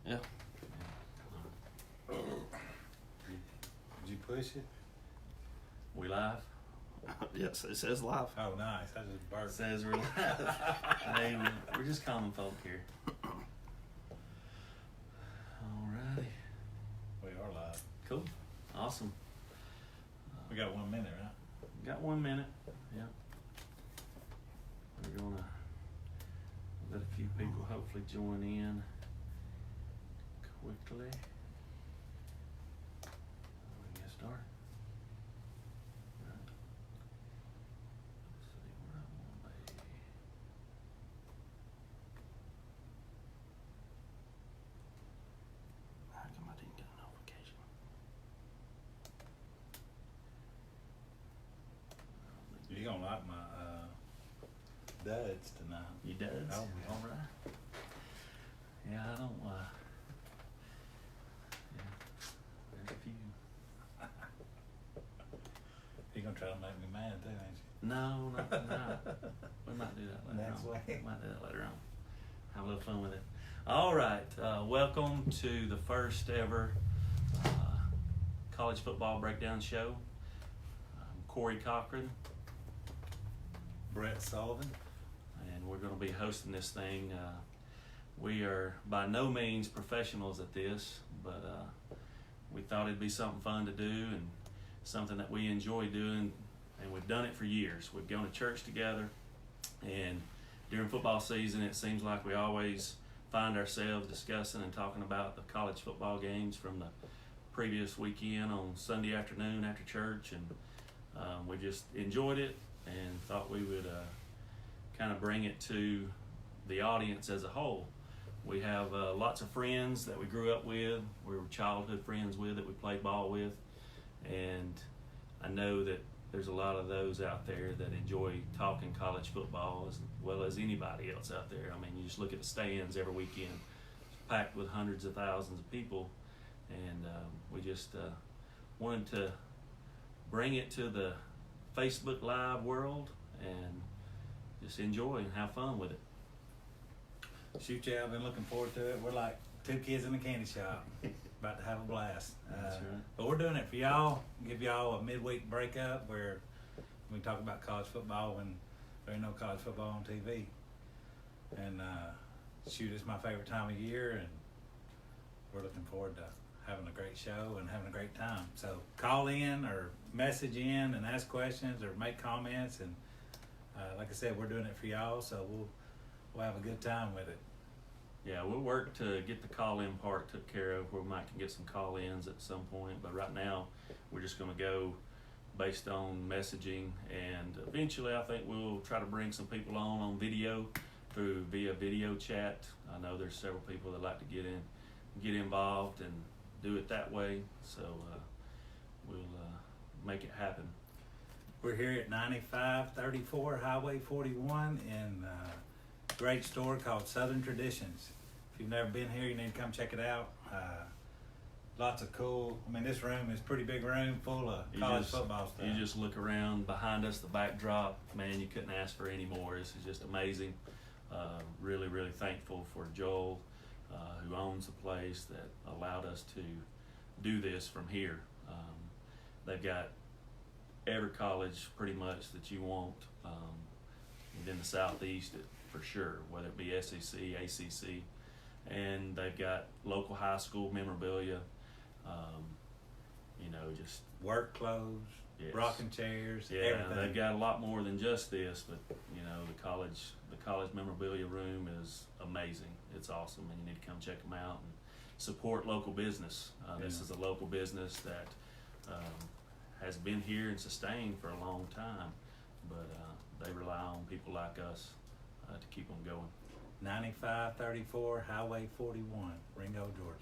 Yeah. Did you push it? We live? Yes, it says live. Oh, nice. I just burped. It says we're live. Hey, we're just common folk here. Alrighty. We are live. Cool. Awesome. We got 1 minute, right? Got 1 minute. Yeah. We're gonna let a few people hopefully join in quickly. We get started. Right. Let's see where I want to be. How come I didn't get a notification? You're going to like my duds tonight. You does? Oh, yeah. All right. Yeah, I don't, yeah, there's a few. You're going to try to make me mad too, ain't you? No, not tonight. We might do that later Next on. week. Might do that later on. Have a little fun with it. All right, welcome to the first ever college football breakdown show. I'm Corey Cochran, Bret Sullivan. and we're going to be hosting this thing. We are by no means professionals at this, but we thought it'd be something fun to do and something that we enjoy doing, and we've done it for years. We've gone to church together, and during football season, it seems like we always find ourselves discussing and talking about the college football games from the previous weekend on Sunday afternoon after church, and we just enjoyed it and thought we would kind of bring it to the audience as a whole. We have lots of friends that we grew up with, we were childhood friends with, that we played ball with, and I know that there's a lot of those out there that enjoy talking college football as well as anybody else out there. I mean, you just look at the stands every weekend, it's packed with hundreds of thousands of people, and we just wanted to bring it to the Facebook Live world and just enjoy and have fun with it. Shoot, yeah, I've been looking forward to it. We're like two kids in a candy shop, about to have a blast. That's right. But we're doing it for y'all, give y'all a midweek breakup where we talk about college football when there ain't no college football on TV. And shoot, it's my favorite time of year, and we're looking forward to having a great show and having a great time. So call in or message in and ask questions or make comments. And like I said, we're doing it for y'all, so we'll have a good time with it. Yeah, we'll work to get the call-in part took care of, where we might can get some call-ins at some point, but right now we're just going to go based on messaging, and eventually I think we'll try to bring some people on video via video chat. I know there's several people that like to get involved and do it that way, so we'll make it happen. We're here at 9534 Highway 41 in a great store called Southern Traditions. If you've never been here, you need to come check it out. Lots of cool, I mean, this room is a pretty big room full of college football stuff. You just look around behind us, the backdrop, man, you couldn't ask for any more. This is just amazing. Really, really thankful for Joel, who owns the place, that allowed us to do this from here. They've got every college pretty much that you want within the Southeast for sure, whether it be SEC, ACC, and they've got local high school memorabilia, just Work clothes, yes. rocking chairs, Yeah, everything. they've got a lot more than just this, but the college memorabilia room is amazing. It's awesome, and you need to come check them out and support local business. This is a local business that has been here and sustained for a long time, but they rely on people like us to keep them going. 9534 Highway 41, Ringo, Georgia.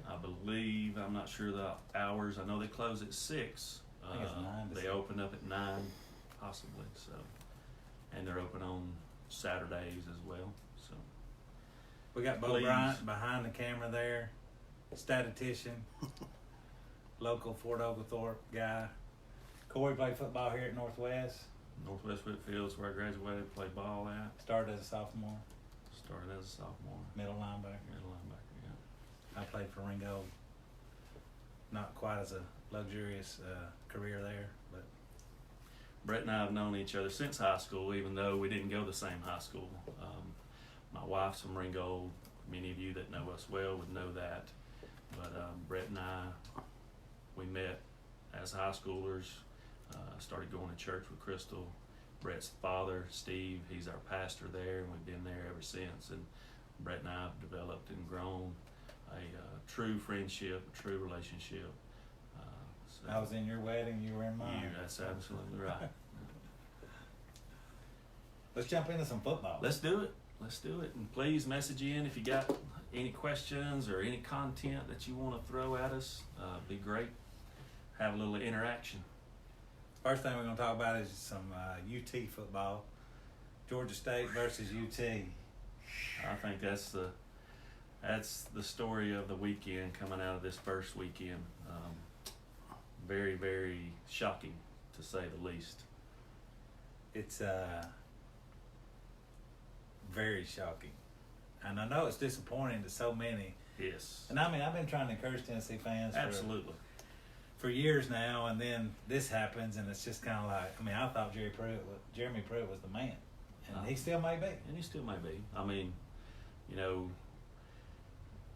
I believe, I'm not sure the hours, I know they close at 6. I think it's 9 to They 6. open up at 9, possibly, so. And they're open on Saturdays as well, so. We got Bo Please. Bryant behind the camera there, statistician, local Fort Oglethorpe guy. Corey played football here at Northwest, Northwest Whitfield's where I graduated, played ball at, started as a sophomore, started as a sophomore, middle linebacker. middle linebacker, yeah. played for Ringo. Not quite as a luxurious career there, but Bret and I have known each other since high school, even though we didn't go to the same high school. My wife's from Ringgold. Many of you that know us well would know that. But Bret and I, we met as high schoolers, started going to church with Crystal. Bret's father, Steve, he's our pastor there, and we've been there ever since. And Bret and I have developed and grown a true friendship, a true relationship. So I was in your wedding, you were in mine. that's absolutely right. Let's jump into some football. Let's do it. Let's do it. And please message in if you got any questions or any content that you want to throw at us. Be great. Have a little interaction. First thing we're going to talk about is some UT football. Georgia State versus UT. I think that's the story of the weekend coming out of this first weekend. Very, very shocking, to say the least. It's very shocking. And I know it's disappointing to so many. Yes. And I mean, I've been trying to encourage Tennessee fans Absolutely. for years now, and then this happens, and it's just kind of like, I mean, I thought Jeremy Pruitt was the man, and he still may be. And he still may be. I mean, you know,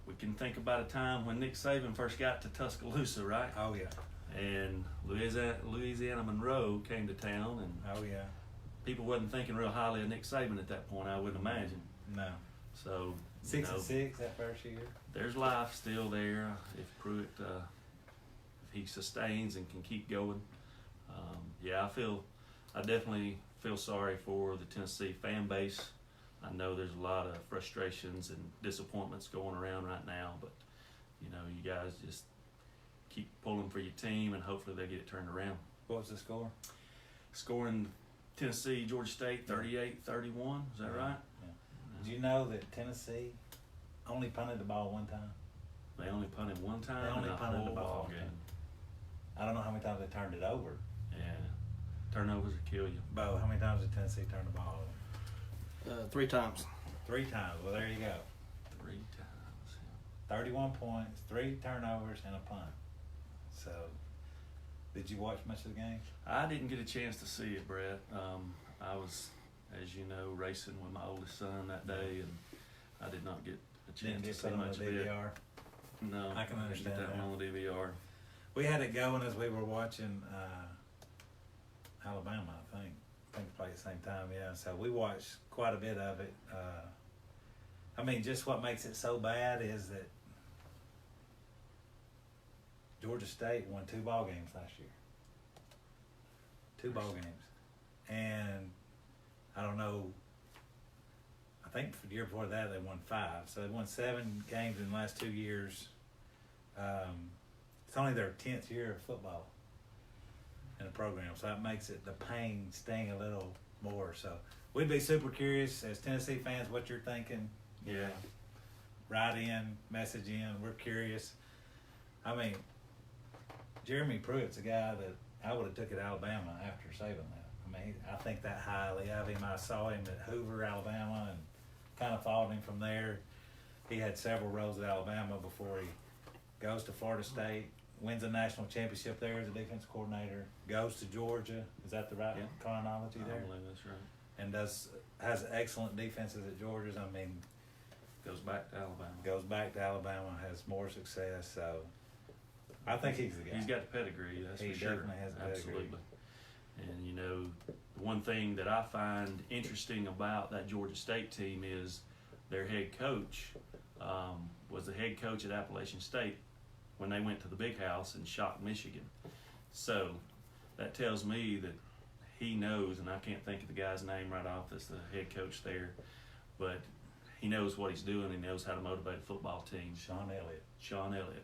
we can think about a time when Nick Saban first got to Tuscaloosa, right? Oh, yeah. And Louisiana Monroe came to town, and Oh, yeah. people wasn't thinking real highly of Nick Saban at that point, I wouldn't imagine. No. So 6-6 that first year. there's life still there if Pruitt, if he sustains and can keep going. I definitely feel sorry for the Tennessee fan base. I know there's a lot of frustrations and disappointments going around right now, but you know, you guys just keep pulling for your team and hopefully they get it turned around. What was the score? Scoring Tennessee, Georgia State 38-31, is that right? Yeah. Did you know that Tennessee only punted the ball one time? They only punted one time They only in a punted the whole ball ball one game. time. I don't know how many times they turned it over. Yeah, turnovers will kill you. Bo, how many times did Tennessee turn the ball over? 3 times. 3 times. Well, there you go. 3 times. 31 points, 3 turnovers, and a punt. So, did you watch much of the game? I didn't get a chance to see it, Bret. I was, as you know, racing with my oldest son that day, and I did not get a chance Didn't to get see put on much the of it. DVR. No, I can didn't understand get that that. one on the DVR. We had it going as we were watching Alabama, I think. I think they played at the same time, yeah. So we watched quite a bit of it. I mean, just what makes it so bad is that Georgia State won 2 ball games last year. 2 ball games. And I don't know, I think the year before that they won 5. So they won 7 games in the last 2 years. It's only their 10th year of football in the program, so that makes it the pain sting a little more. So we'd be super curious as Tennessee fans what you're thinking. Yeah. Write in, message in. We're curious. I mean, Jeremy Pruitt's a guy that I would have took at Alabama after saving that. I mean, I think that highly of him. I saw him at Hoover, Alabama, and kind of followed him from there. He had several roles at Alabama before he goes to Florida State, wins a national championship there as a defense coordinator, goes to Georgia. Is that the right chronology there? I believe that's right. And has excellent defenses at Georgia's. I mean, Goes back to Alabama. has more success. So I think he's the guy. He's got the pedigree, that's He for sure. definitely has the pedigree. Absolutely. And you know, the one thing that I find interesting about that Georgia State team is their head coach was the head coach at Appalachian State when they went to the Big House and shocked Michigan. So that tells me that he knows, and I can't think of the guy's name right off that's the head coach there, but he knows what he's doing. He knows how to motivate a football team. Sean Elliott,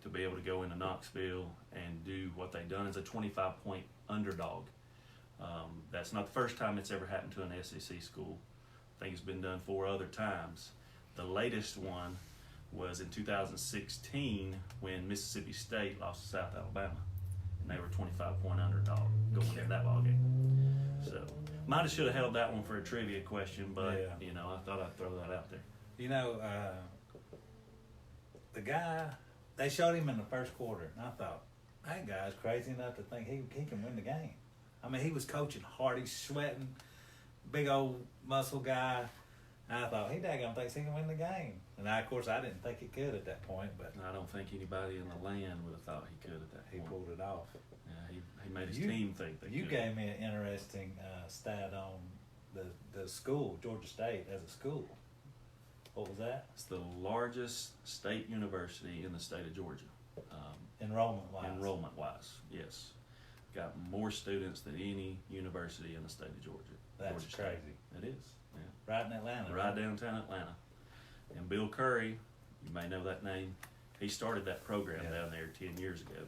to be able to go into Knoxville and do what they've done as a 25-point underdog. That's not the first time it's ever happened to an SEC school. I think it's been done 4 other times. The latest one was in 2016 when Mississippi State lost to South Alabama, and they were 25-point underdog going into that ball game. So might have should have held that one for a trivia question, but you know, I thought I'd throw that out there. You know, the guy, they showed him in the first quarter, and I thought, that guy's crazy enough to think he can win the game. I mean, he was coaching hard. He's sweating, big old muscle guy. And I thought, he daggone thinks he can win the game. And of course, I didn't think he could at that point, but I don't think anybody in the land would have thought he could at that he point. pulled it off. Yeah, he made his team think they You could. gave me an interesting stat on the school, Georgia State, as a school. What was that? It's the largest state university in the state of Georgia. Enrollment-wise. Enrollment-wise, yes. Got more students than any university in the state of Georgia. That's Georgia State. crazy. It is, yeah. Right in Atlanta. Right downtown Atlanta. And Bill Curry, you may know that name, he started that program down there 10 years ago.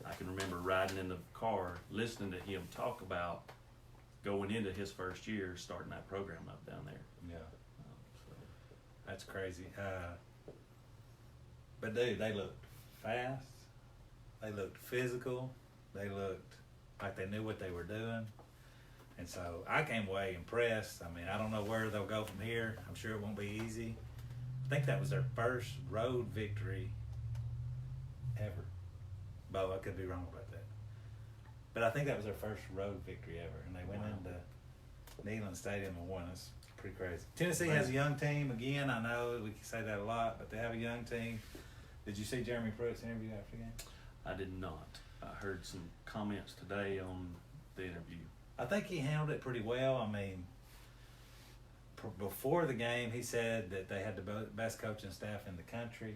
I can remember riding in the car, listening to him talk about going into his first year, starting that program up down there. Yeah. So, That's crazy. But dude, they looked fast. They looked physical. They looked like they knew what they were doing. And so I came away impressed. I mean, I don't know where they'll go from here. I'm sure it won't be easy. I think that was their first road victory ever. But I could be wrong about that. But I think that was their first road victory ever. And they went into Neyland Stadium and won. It's pretty crazy. Tennessee has a young team. Again, I know we can say that a lot, but they have a young team. Did you see Jeremy Pruitt's interview after the game? I did not. I heard some comments today on the interview. I think he handled it pretty well. I mean, before the game, he said that they had the best coaching staff in the country,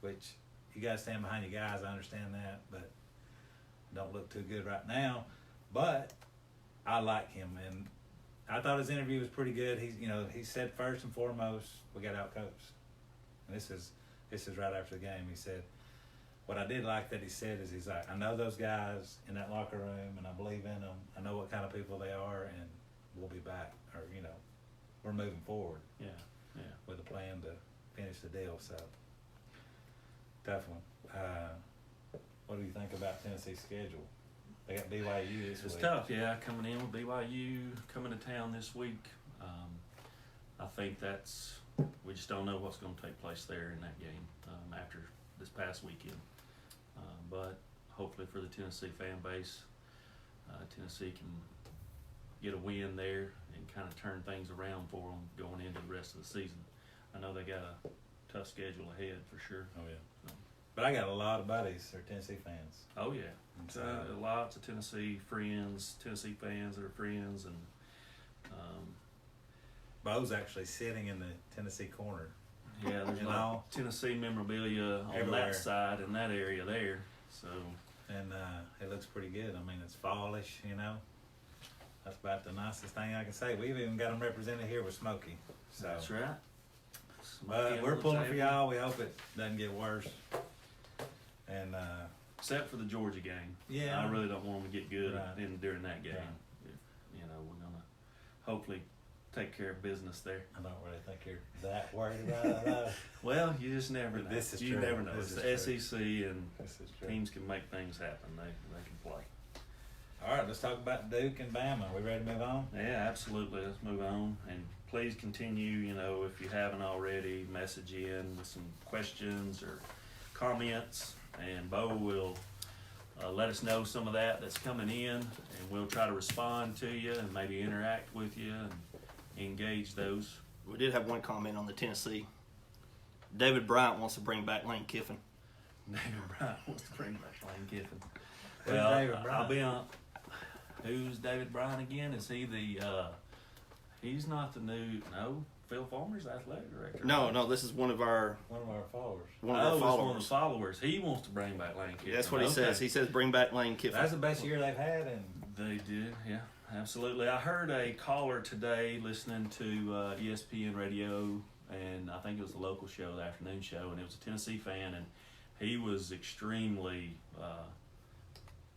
which you got to stand behind your guys. I understand that, but don't look too good right now. But I like him, and I thought his interview was pretty good. He said first and foremost, we got outcoached. And this is right after the game. He said, what I did like that he said is he's like, I know those guys in that locker room, and I believe in them. I know what kind of people they are, and we'll be back. Or, we're moving forward. Yeah. With a plan to finish the deal. So, tough one. What do you think about Tennessee's schedule? They got BYU this week. It's tough, yeah, coming in with BYU, coming to town this week. I think we just don't know what's going to take place there in that game after this past weekend. But hopefully for the Tennessee fan base, Tennessee can get a win there and kind of turn things around for them going into the rest of the season. I know they got a tough schedule ahead for sure. Oh, yeah. But I got a lot of buddies that are Tennessee fans. Oh, yeah. So, Lots of Tennessee friends, Tennessee fans that are friends. And Bo's actually sitting in the Tennessee corner. yeah, there's a lot of Tennessee memorabilia on Everywhere. that side in that area there. So And it looks pretty good. I mean, it's fallish, That's about the nicest thing I can say. We've even got them represented here with Smokey. So, that's right. But we're pulling for y'all. We hope it doesn't get worse. And Except for the Georgia game. yeah, I really don't want them to get good Right. during that game. Right. We're gonna hopefully take care of business there. I don't really think you're that worried about it. Well, you just never know. This is you true. never know. This It's the is SEC, and This is true. teams can make things happen. They can play. All right, let's talk about Duke and Bama. We ready to move on? Yeah, absolutely. Let's move on. And please continue, if you haven't already, message in with some questions or comments. And Bo will let us know some of that's coming in. And we'll try to respond to you and maybe interact with you and engage those. We did have one comment on the Tennessee. David Bryant wants to bring back Lane Kiffin. David Bryant wants to bring back Lane Kiffin. Who's Well, David Bryant? I'll be on. Who's David Bryant again? Is he he's not the new, Phil Farmer's athletic director? No, this is one of our One of our followers. It's one of the followers. He wants to bring back Lane Kiffin. That's what he says. He says bring back Lane Kiffin. That's the best year they've had. And They did, yeah, absolutely. I heard a caller today listening to ESPN radio, and I think it was the local show, the afternoon show, and it was a Tennessee fan, and he was extremely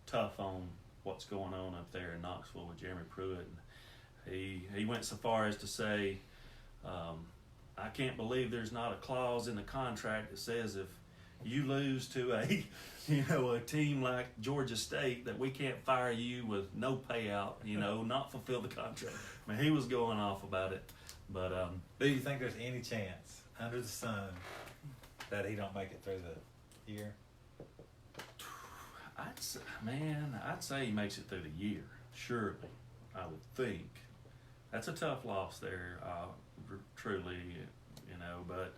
tough on what's going on up there in Knoxville with Jeremy Pruitt. And he went so far as to say, I can't believe there's not a clause in the contract that says if you lose to a team like Georgia State that we can't fire you with no payout, not fulfill the contract. I mean, he was going off about it, but do you think there's any chance under the sun that he don't make it through the year? I'd say he makes it through the year. Surely, I would think. That's a tough loss there, truly, But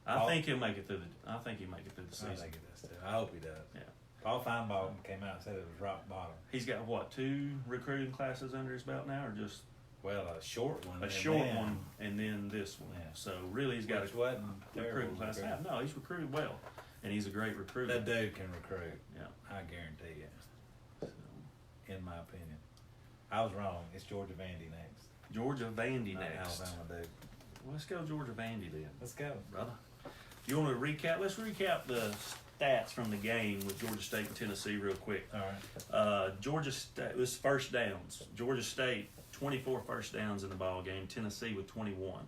I think he'll make it through the. I think he'll make it through the season. I think he does too. I hope he does. Yeah. Paul Feinbaum came out and said it was rock bottom. He's got what, 2 recruiting classes under his belt now, or just Well, a short one. a short one and then this one? Yeah. So really, he's got Which a wasn't recruiting class. terrible. No, he's recruited well, and he's a great recruiter. That dude can recruit. Yeah. I guarantee you. So, In my opinion, I was wrong. It's Georgia Vandy next. Georgia Vandy Not next. Alabama dude. Let's go Georgia Vandy then, Let's go. brother. You want to recap? Let's recap the stats from the game with Georgia State and Tennessee real quick. All right. Georgia State, this first downs. Georgia State, 24 first downs in the ball game. Tennessee with 21.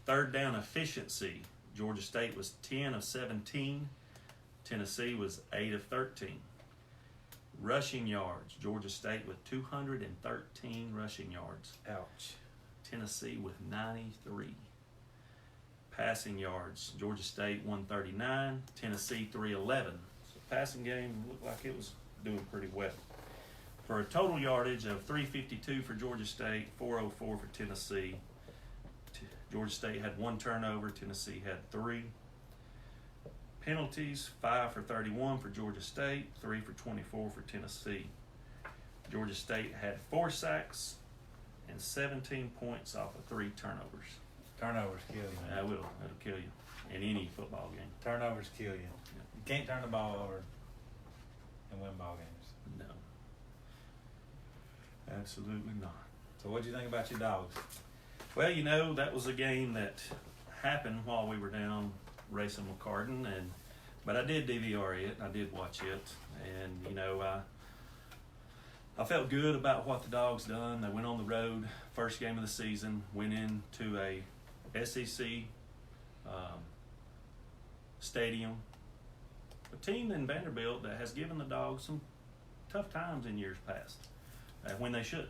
Third down efficiency. Georgia State was 10 of 17. Tennessee was 8 of 13. Rushing yards. Georgia State with 213 rushing yards. Ouch. Tennessee with 93. Passing yards. Georgia State 139. Tennessee 311. So passing game looked like it was doing pretty well. For a total yardage of 352 for Georgia State, 404 for Tennessee. Georgia State had 1 turnover. Tennessee had 3. Penalties, 5 for 31 for Georgia State, 3 for 24 for Tennessee. Georgia State had 4 sacks and 17 points off of 3 turnovers. Turnovers kill you, man. That'll kill you in any football game. Turnovers kill you. You can't turn the ball over and win ball games. No. Absolutely not. So what'd you think about your dogs? Well, that was a game that happened while we were down racing with Cochran, but I did DVR it. I did watch it, and I felt good about what the dogs done. They went on the road, first game of the season, went into a SEC stadium, a team in Vanderbilt that has given the dogs some tough times in years past, when they shouldn't.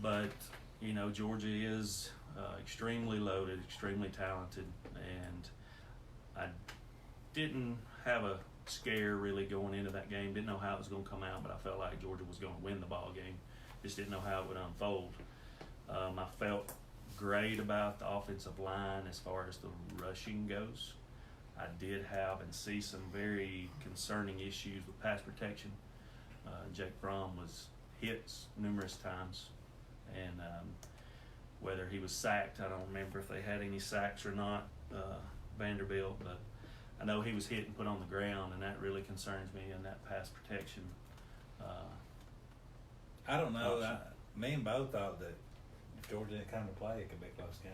But Georgia is extremely loaded, extremely talented, and I didn't have a scare really going into that game. Didn't know how it was going to come out, but I felt like Georgia was going to win the ball game. Just didn't know how it would unfold. I felt great about the offensive line as far as the rushing goes. I did have and see some very concerning issues with pass protection. Jake Fromm was hit numerous times, and whether he was sacked, I don't remember if they had any sacks or not, Vanderbilt, but I know he was hit and put on the ground, and that really concerns me in that pass protection. I don't know. Me and Bo thought that if Georgia didn't come to play, it could be a close game.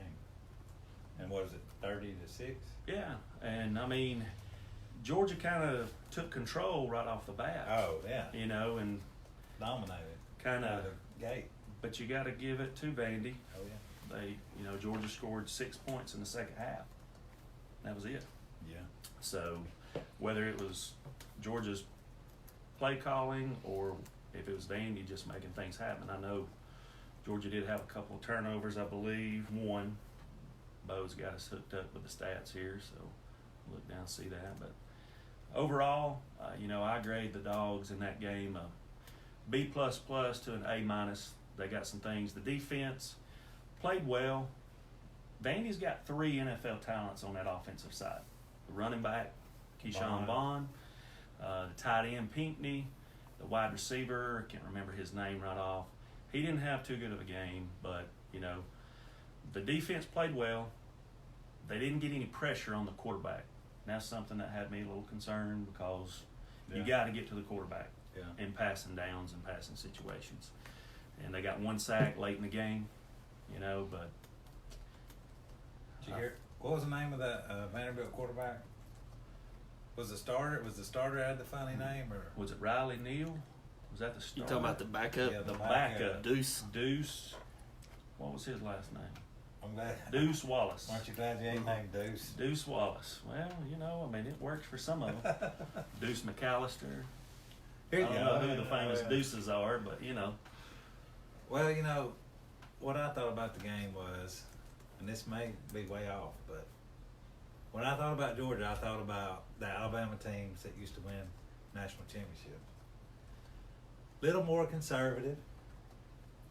And what is it, 30-6? Yeah, and Georgia kind of took control right off the bat. Oh, yeah. And Dominated. kind Out of. of the gate. But you got to give it to Vandy. Oh, yeah. Georgia scored 6 points in the second half. That was it. Yeah. So whether it was Georgia's play calling or if it was Vandy just making things happen. I know Georgia did have a couple of turnovers, I believe. 1. Bo's got us hooked up with the stats here, so look down and see that. But overall, I grade the dogs in that game a B++ to an A-. They got some things. The defense played well. Vandy's got 3 NFL talents on that offensive side. The running back, Keyshawn Vaughn, the tight end, Pinckney, the wide receiver, I can't remember his name right off. He didn't have too good of a game, but, the defense played well. They didn't get any pressure on the quarterback. And that's something that had me a little concerned because you got to get to the quarterback in passing downs and passing situations. And they got 1 sack late in the game, but. Did you hear? What was the name of that Vanderbilt quarterback? Was the starter had the funny name, or Was it Riley Neal? Was that the You starter? talking about the backup? Yeah, the backup? Deuce. Deuce. What was his last name? I'm glad. Deuce Wallace. Aren't you glad you ain't named Deuce? Deuce Wallace. Well, it works for some of them. Deuce McAllister. Here I you don't go. know who the famous Deuces are, but Well, what I thought about the game was, and this may be way off, but When I thought about Georgia, I thought about the Alabama teams that used to win national championships. Little more conservative.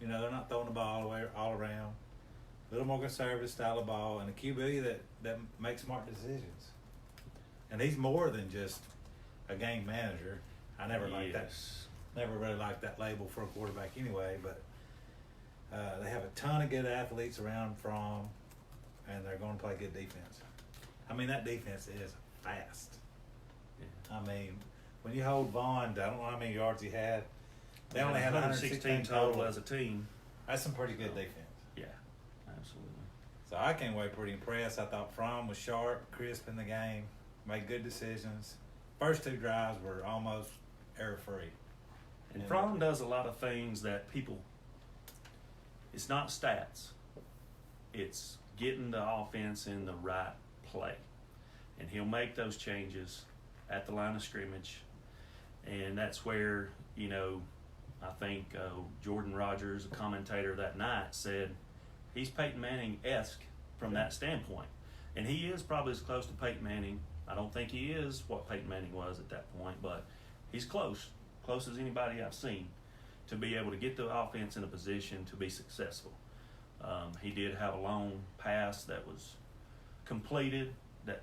You know, they're not throwing the ball all around. A little more conservative style of ball, and a QB that makes smart decisions. And he's more than just a game manager. I never liked that. Never really liked that label for a quarterback anyway. But they have a ton of good athletes around from, and they're going to play good defense. I mean, that defense is fast. Yeah. I mean, when you hold Vaughn, I don't know how many yards he had. They only had 116 total as a team. That's some pretty good defense. Yeah, absolutely. So I came away pretty impressed. I thought Fromm was sharp, crisp in the game, made good decisions. First 2 drives were almost error-free. And Fromm does a lot of things that people, it's not stats. It's getting the offense in the right play. And he'll make those changes at the line of scrimmage. And that's where, you know, I think Jordan Rogers, a commentator that night, said he's Peyton Manning-esque from that standpoint. And he is probably as close to Peyton Manning. I don't think he is what Peyton Manning was at that point, but he's close as anybody I've seen to be able to get the offense in a position to be successful. He did have a long pass that was completed that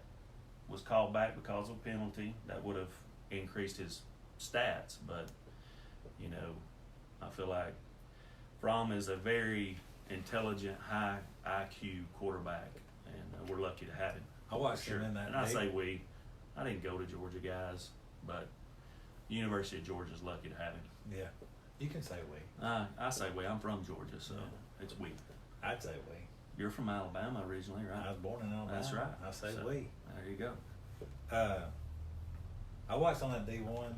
was called back because of a penalty that would have increased his stats, but you know, I feel like Fromm is a very intelligent, high IQ quarterback, and we're lucky to have him. I watched him in that. And I say we. I didn't go to Georgia, guys, but University of Georgia's lucky to have him. Yeah, you can say we. I say we. I'm from Georgia, so it's we. I'd say we. You're from Alabama originally, right? I was born in Alabama. That's right. I say So, we. There you go. I watched on that D1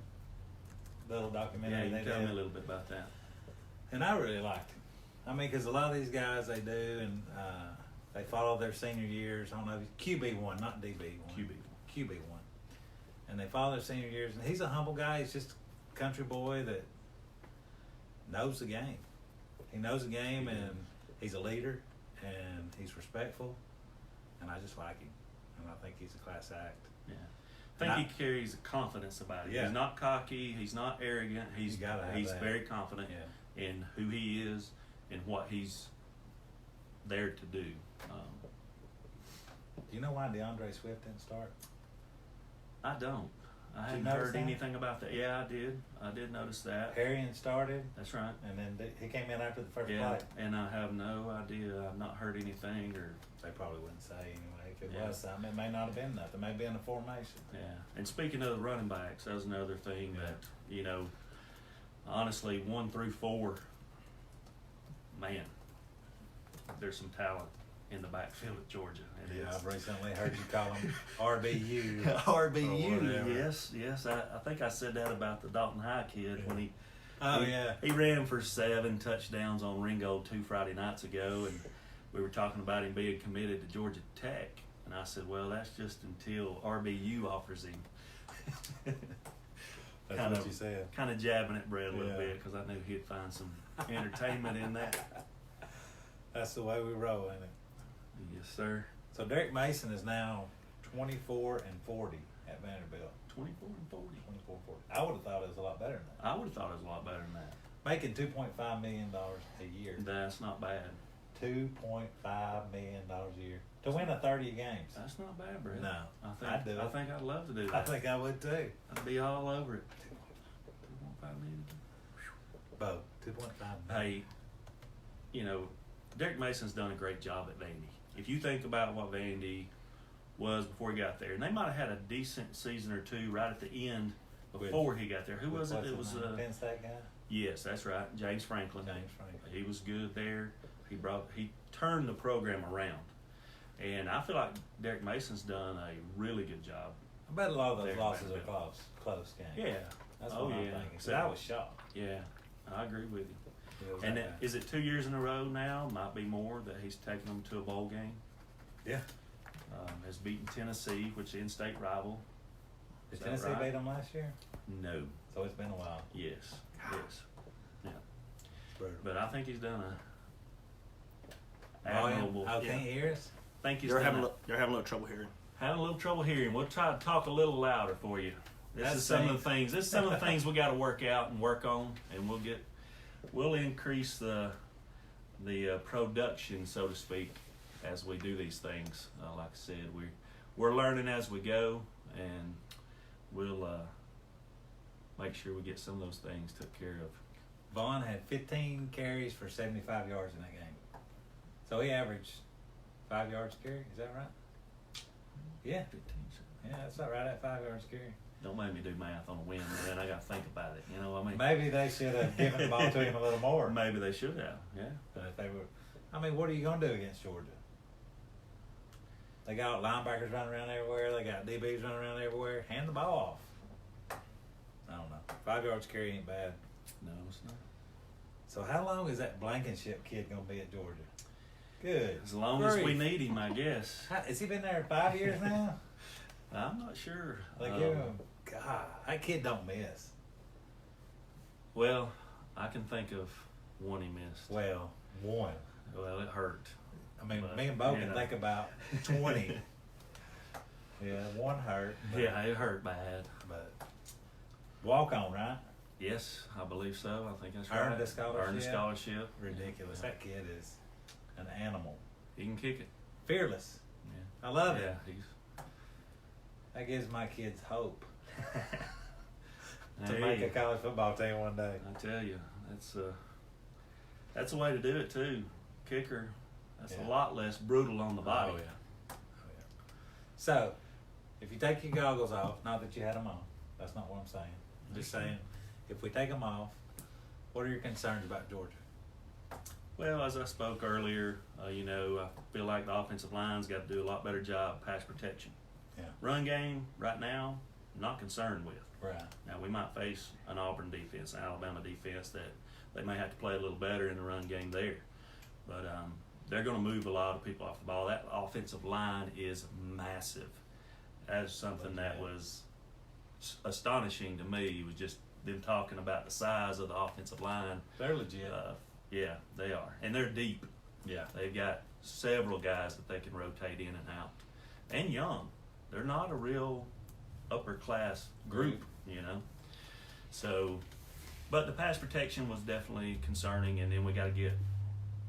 little documentary. Yeah, you they tell did, me a little bit about that. and I really liked him. I mean, because a lot of these guys, they do, and they follow their senior years. I don't know, QB1, not DB1. QB1. And they follow their senior years, and he's a humble guy. He's just a country boy that knows the game. He knows the game, and he's a leader, and he's respectful, and I just like him. And I think he's a class act. Yeah. I think he carries a confidence about it. Yeah. He's not cocky. He's not arrogant. He's that. very confident in who he is and what he's there to do. Do you know why DeAndre Swift didn't start? I don't. I Did you hadn't notice heard that? anything about that. Yeah, I did. I did notice that. Harrion started, That's right. and then he came in after the first Yeah, play. and I have no idea. I've not heard anything or. They probably wouldn't say anyway. If it Yeah. was something, it may not have been nothing. It may be in the formation. Yeah, and speaking of the running backs, that was another thing that, you know, honestly, 1 through 4, man, there's some talent in the backfield at Georgia. And Yeah, it's- I've recently heard you call them RBU. RBU, whatever. yes. I think I said that about the Dalton High kid when he. Oh, yeah. He ran for 7 touchdowns on Ringo 2 Friday nights ago, and we were talking about him being committed to Georgia Tech, and I said, well, that's just until RBU offers him. That's what you said. Kind of jabbing at Bret a little Yeah. bit because I knew he'd find some entertainment in that. That's the way we roll, isn't it? Yes, sir. So Derek Mason is now 24-40 at Vanderbilt. 24 and 40. 24-40. I would have thought it was a lot better than that. I would have thought it was a lot better than that. Making $2.5 million a year. That's not bad. $2.5 million a year to win a 30 games. That's not bad, Bret. No, I think I'd love to do that. I think I would too. I'd be all over it. 2.5 million. Bo, 2.5 million. Hey, you know, Derek Mason's done a great job at Vandy. If you think about what Vandy was before he got there, and they might have had a decent season or two right at the end before he got there. Who was it? It was Penn State guy. Yes, that's right, James Franklin. James Franklin. He was good there. He turned the program around, and I feel like Derek Mason's done a really good job. I bet a lot of those Derek losses are Vanderbilt. close games. Yeah. That's Oh, what I'm yeah. thinking. So I was shocked. Yeah, I agree with you. It was And that bad. is it 2 years in a row now? Might be more that he's taken them to a bowl game. Yeah. Has beaten Tennessee, which is an in-state rival. Did Is that Tennessee right? beat them last year? No. So it's been a while. Yes. Yes. Yeah. Brutal. But I think he's done a Volume? admirable. I can't hear us. Think he's They're done having a, they're having a little trouble hearing. Having a little trouble hearing. We'll try to talk a little louder for you. This is some of the things. This is some of the things we got to work out and work on, and we'll increase the production, so to speak, as we do these things. Like I said, we're learning as we go, and we'll make sure we get some of those things took care of. Vaughn had 15 carries for 75 yards in that game. So he averaged 5 yards a carry. Is that right? Yeah. 15. Yeah, that's about right at 5 yards a carry. Don't make me do math on a win, man. I got to think about it. You know what I mean? Maybe they should have given the ball to him a little more. Maybe they should have. Yeah. But if they were, I mean, what are you going to do against Georgia? They got linebackers running around everywhere. They got DBs running around everywhere. Hand the ball off. I don't know. 5 yards a carry ain't bad. No, it's not. So how long is that Blankenship kid going to be at Georgia? Good. As long as we need him, I guess. Has he been there 5 years now? I'm not sure. They give him, God, that kid don't miss. Well, I can think of one he missed. Well, one. Well, it hurt. I mean, But, me and Bo you can know. think about 20. Yeah, one hurt. But, Yeah, it hurt bad. But walk on, right? Yes, I believe so. I think that's Earned right. the scholarship. Earned the scholarship. Ridiculous. That kid is an animal. He can kick it. Fearless. Yeah. I love Yeah, it. That gives my kids hope to Hey, make a college football team one day. I tell you, that's a way to do it too. Kicker, that's Yeah. a lot less brutal on the body. Oh, yeah. Oh, yeah. So, if you take your goggles off, not that you had them on, that's not what I'm saying. I'm just saying, if we take them off, what are your concerns about Georgia? Well, as I spoke earlier, I feel like the offensive line's got to do a lot better job of pass protection. Yeah. Run game, right now, not concerned with. Right. Now, we might face an Auburn defense, an Alabama defense that they may have to play a little better in the run game there. But they're going to move a lot of people off the ball. That offensive line is massive. That's something that was astonishing to me. It was just them talking about the size of the offensive line. They're legit. Yeah, they are. And they're deep. Yeah. They've got several guys that they can rotate in and out. And young. They're not a real upper class group, So, but the pass protection was definitely concerning, and then we got to get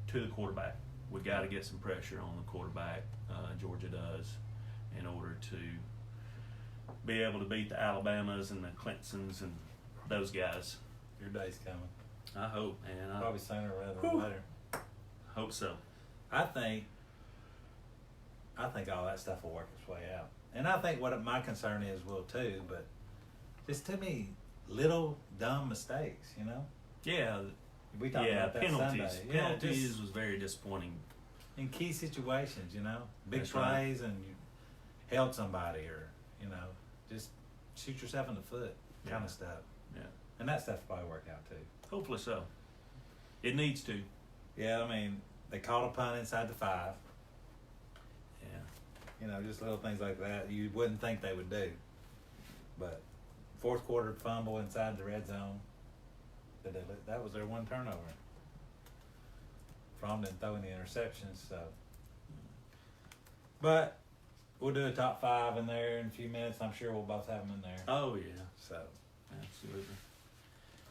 to the quarterback. We got to get some pressure on the quarterback. Georgia does, in order to be able to beat the Alabamas and the Clintons and those guys. Your day's coming. I hope, man. I Probably sooner rather than later. hope so. I think all that stuff will work its way out. And I think what my concern is will too, but just too many little dumb mistakes, Yeah, We talked about that penalties. Sunday. Yeah, Penalties just was very disappointing. in key situations, big That's right. plays and you held somebody or, just shoot yourself in the foot kind Yeah. of stuff. Yeah. And that stuff will probably work out too. Hopefully so. It needs to. Yeah, I mean, they called a punt inside the 5. Yeah. Just little things like that you wouldn't think they would do. But fourth quarter fumble inside the red zone, that was their one turnover. Fromm didn't throw any interceptions, so. But we'll do a top 5 in there in a few minutes. I'm sure we'll both have them in there. Oh yeah. So Absolutely.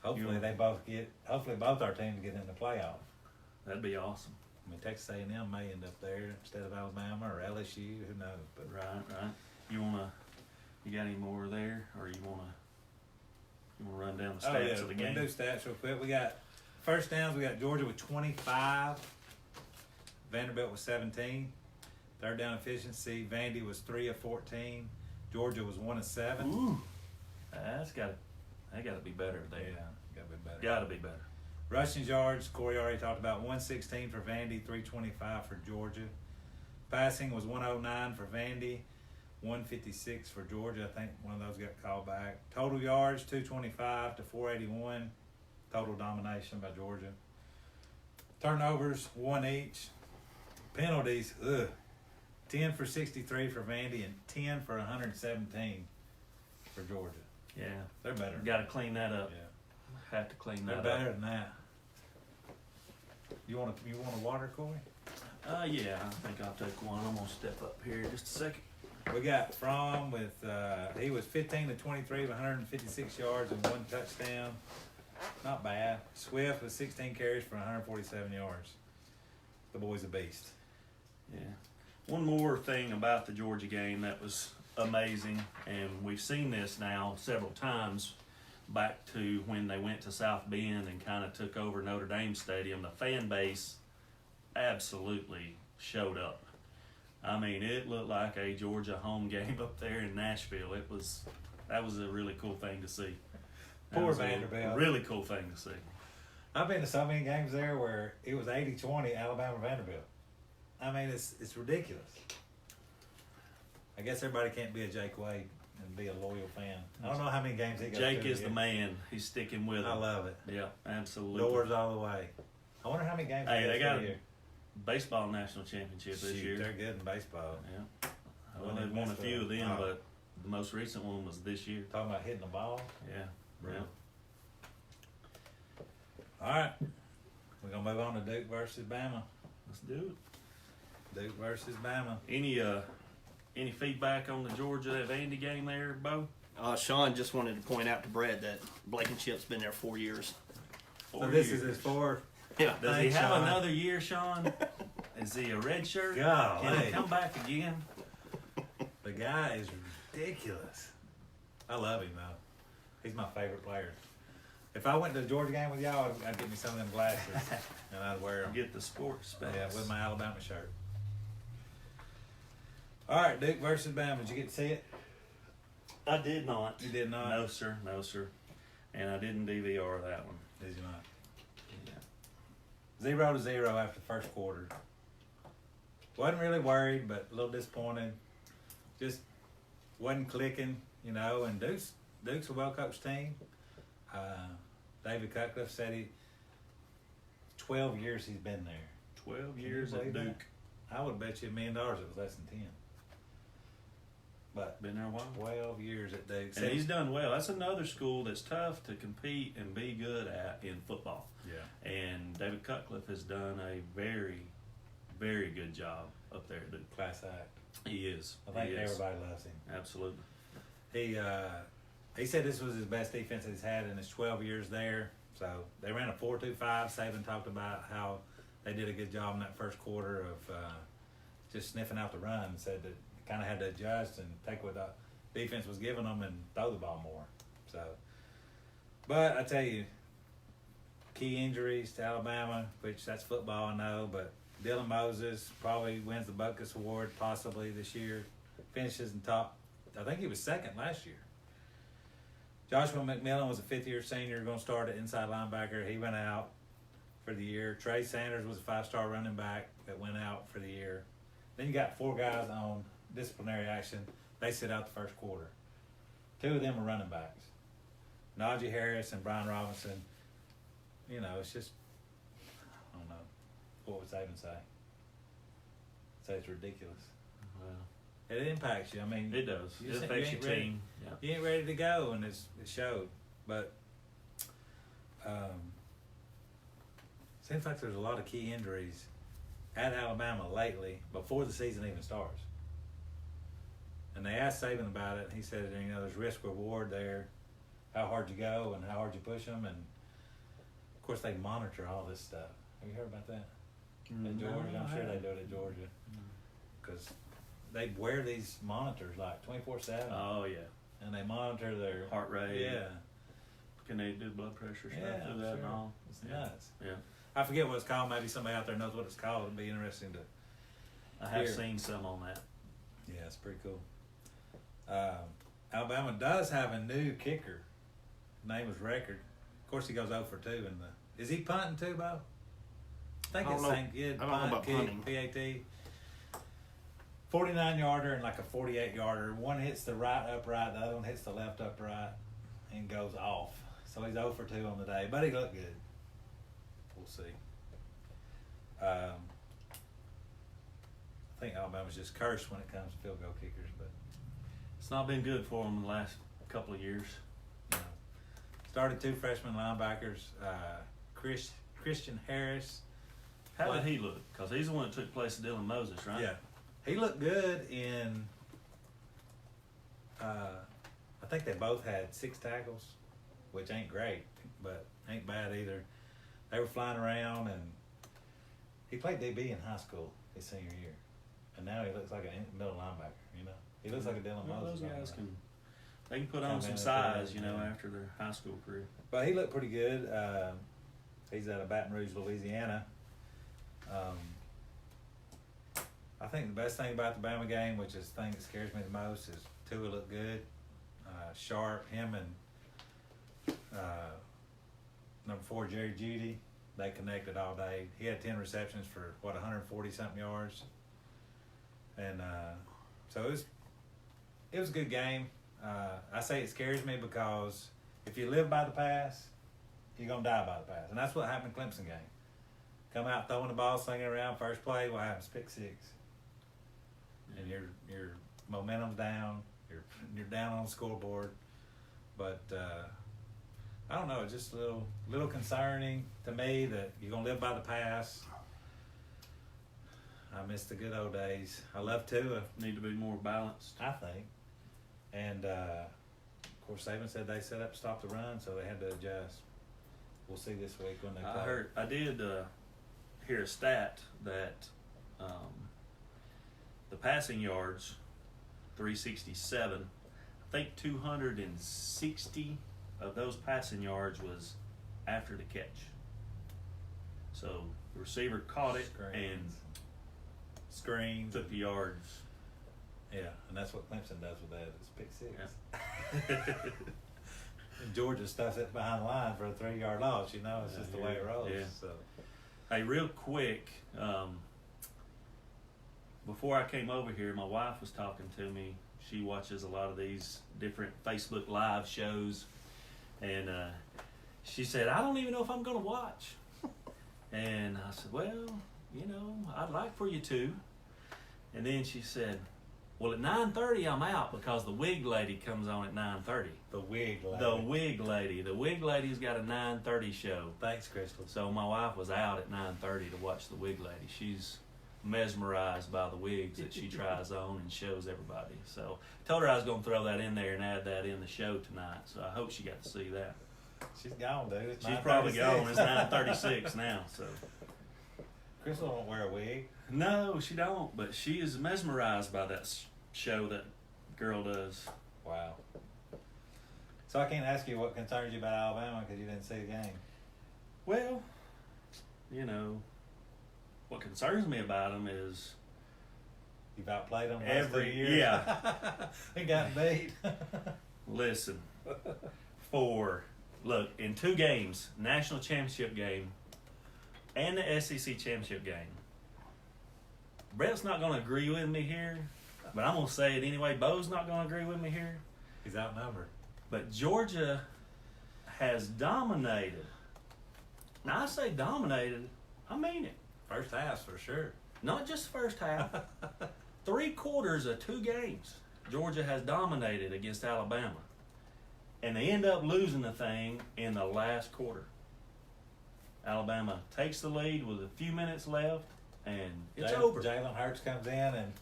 hopefully both our teams get in the playoff. That'd be awesome. I mean, Texas A&M may end up there instead of Alabama or LSU. Who knows? But Right. You got any more there, or you wanna run down the stats of the we can game? do stats real quick. We got first downs. We got Georgia with 25. Vanderbilt was 17. Third down efficiency. Vandy was 3 of 14. Georgia was 1 of 7. Ooh, that gotta be better there. Yeah, gotta be better. Gotta be better. Rushing yards, Corey already talked about 116 for Vandy, 325 for Georgia. Passing was 109 for Vandy, 156 for Georgia. I think one of those got called back. Total yards, 225 to 481. Total domination by Georgia. Turnovers, 1 each. Penalties, 10 for 63 for Vandy and 10 for 117 for Georgia. Yeah, They're better. got to clean that up. Yeah. Have to clean They're that better up. than that. You want a water, Corey? Yeah, I think I'll take one. I'm gonna step up here just a second. We got Fromm with, he was 15 to 23 with 156 yards and 1 touchdown. Not bad. Swift with 16 carries for 147 yards. The boy's a beast. Yeah. One more thing about the Georgia game that was amazing, and we've seen this now several times back to when they went to South Bend and kind of took over Notre Dame Stadium. The fan base absolutely showed up. I mean, it looked like a Georgia home game up there in Nashville. That was a really cool thing to see. That Poor was a Vanderbilt. really cool thing to see. I've been to so many games there where it was 80-20 Alabama-Vanderbilt. I mean, it's ridiculous. I guess everybody can't be a Jake Wade and be a loyal fan. I don't know how many games he goes to. Jake is the man. He's sticking with I him. love it. Yeah, absolutely. Doors all the way. I wonder how many games Hey, he they goes got to a year. Baseball national championship this Shoot, year. they're good in baseball. Yeah. Well, they've won a few of them, but the most recent one was this year. Talking about hitting the ball. Yeah. Bro. Yeah. All right. We're going to move on to Duke versus Bama. Let's do it. Duke versus Bama. Any feedback on the Georgia Vandy game there, Bo? Sean just wanted to point out to Brett that Blankenship's been there 4 years. So this is his fourth. Yeah. Does Thanks, he have Sean. another year, Sean? Is he a red shirt? Golly. Can he come back again? The guy is ridiculous. I love him, though. He's my favorite player. If I went to the Georgia game with y'all, I'd get me some of them glasses, and I'd wear them. Get the sports specs. Yeah, with my Alabama shirt. All right, Duke versus Bama. Did you get to see it? I did not. You did not? No, sir. No, sir. And I didn't DVR that one. Did you not? Yeah. 0-0 after the first quarter. Wasn't really worried, but a little disappointed. Just wasn't clicking, you know. And Duke's a well-coached team. David Cutcliffe said 12 years he's been there. 12 Can you years at believe that? Duke. I would bet you $1 million it was less than 10. But Been there a while. 12 years at Duke. And he's done well. That's another school that's tough to compete and be good at in football. Yeah. And David Cutcliffe has done a very, very good job up there at Duke. Class act. He is. I think He is. everybody loves him. Absolutely. He said this was his best defense he's had in his 12 years there. So they ran a 4-2-5. Saban talked about how they did a good job in that first quarter of just sniffing out the run. Said that kind of had to adjust and take what the defense was giving them and throw the ball more. So, but I tell you, key injuries to Alabama, which that's football, I know, but Dylan Moses probably wins the Butkus Award possibly this year. Finishes in top. I think he was second last year. Joshua McMillan was a fifth-year senior, going to start at inside linebacker. He went out for the year. Trey Sanders was a five-star running back that went out for the year. Then you got 4 guys on disciplinary action. They sit out the first quarter. 2 of them are running backs. Najee Harris and Brian Robinson. You know, it's just, I don't know. What would Saban say? Say it's ridiculous. Well, It impacts you. I mean, it does. you It said affects you your ain't ready. team. Yeah. You ain't ready to go, and it showed. But seems like there's a lot of key injuries at Alabama lately before the season even starts. And they asked Saban about it, and he said, you know, there's risk reward there, how hard you go and how hard you push them, and of course they monitor all this stuff. Have you heard about that? At Georgia, I'm sure they do it at Georgia, because they wear these monitors like 24/7, Oh, yeah. and they monitor their Heart rate. Yeah, Can they do blood pressure stuff yeah, through that and sure. all? It's Yeah. nuts. Yeah. I forget what it's called. Maybe somebody out there knows what it's called. It'd be interesting to. I have Here. seen some on that. Yeah, it's pretty cool. Alabama does have a new kicker. His name is Record. Of course, he goes 0 for 2 in the. Is he punting too, Bo? I think I it's don't know. saying yeah, I don't know punt, about kick, punting. PAT. 49-yarder and like a 48-yarder. One hits the right upright, the other one hits the left upright, and goes off. So he's 0 for 2 on the day, but he looked good. We'll see. I think Alabama's just cursed when it comes to field goal kickers, but It's not been good for them the last couple of years. you know. Started 2 freshman linebackers, Christian Harris. How What? did he look? Because he's the one that took place of Dylan Moses, right? Yeah, he looked good in think they both had 6 tackles, which ain't great, but ain't bad either. They were flying around, and he played DB in high school his senior year, and now he looks like a middle linebacker. You know, he looks like a Dylan Well, Moses. those guys they can put on Come some in size, and- yeah. after their high school career. But he looked pretty good. He's out of Baton Rouge, Louisiana. I think the best thing about the Bama game, which is the thing that scares me the most, is Tua looked good, sharp. Him and number 4 Jerry Judy, they connected all day. He had 10 receptions for 140 something yards, and so it was a good game. I say it scares me because if you live by the pass, you're gonna die by the pass, and that's what happened in Clemson game. Come out throwing the ball, slinging it around. First play, what happens? Pick 6, and your momentum's down. You're down on the scoreboard. But I don't know. It's just a little concerning to me that you're gonna live by the pass. I miss the good old days. I love Tua. Need to be more balanced. I think. And, of course, Saban said they set up to stop the run, so they had to adjust. We'll see this week when they play. I did hear a stat that the passing yards, 367, I think 260 of those passing yards was after the catch. So the receiver caught it and Screens. took the yards. Yeah, and that's what Clemson does with that. It's pick 6. Yeah. And Georgia stuffs it behind the line for a 3-yard loss. You know, it's just the way it rolls. Yeah. So. Hey, real quick, before I came over here, my wife was talking to me. She watches a lot of these different Facebook Live shows, and she said, I don't even know if I'm going to watch. And I said, well, I'd like for you to. And then she said, well, at 9:30 I'm out because the wig lady comes on at 9:30. The wig lady. The wig lady. The wig lady's got a 9:30 show. Thanks, Crystal. So my wife was out at 9:30 to watch the wig lady. She's mesmerized by the wigs that she tries on and shows everybody. So I told her I was going to throw that in there and add that in the show tonight. So I hope she got to see that. She's gone, dude. It's She's probably 9:36. gone. It's 9:36 now. So Crystal don't wear a wig. no, she don't. But she is mesmerized by that show that girl does. Wow. So I can't ask you what concerns you about Alabama because you didn't see the game. Well, what concerns me about them is You've outplayed them Every- last 2 years. yeah. They got beat. listen. Look, in 2 games, national championship game and the SEC championship game, Bret's not going to agree with me here, but I'm going to say it anyway. Bo's not going to agree with me here. He's outnumbered. But Georgia has dominated. Now, I say dominated, I mean it. First half for sure. Not just the first half. 3/4 of 2 games, Georgia has dominated against Alabama. And they end up losing the thing in the last quarter. Alabama takes the lead with a few minutes left, and it's over. Jalen Hurts comes in and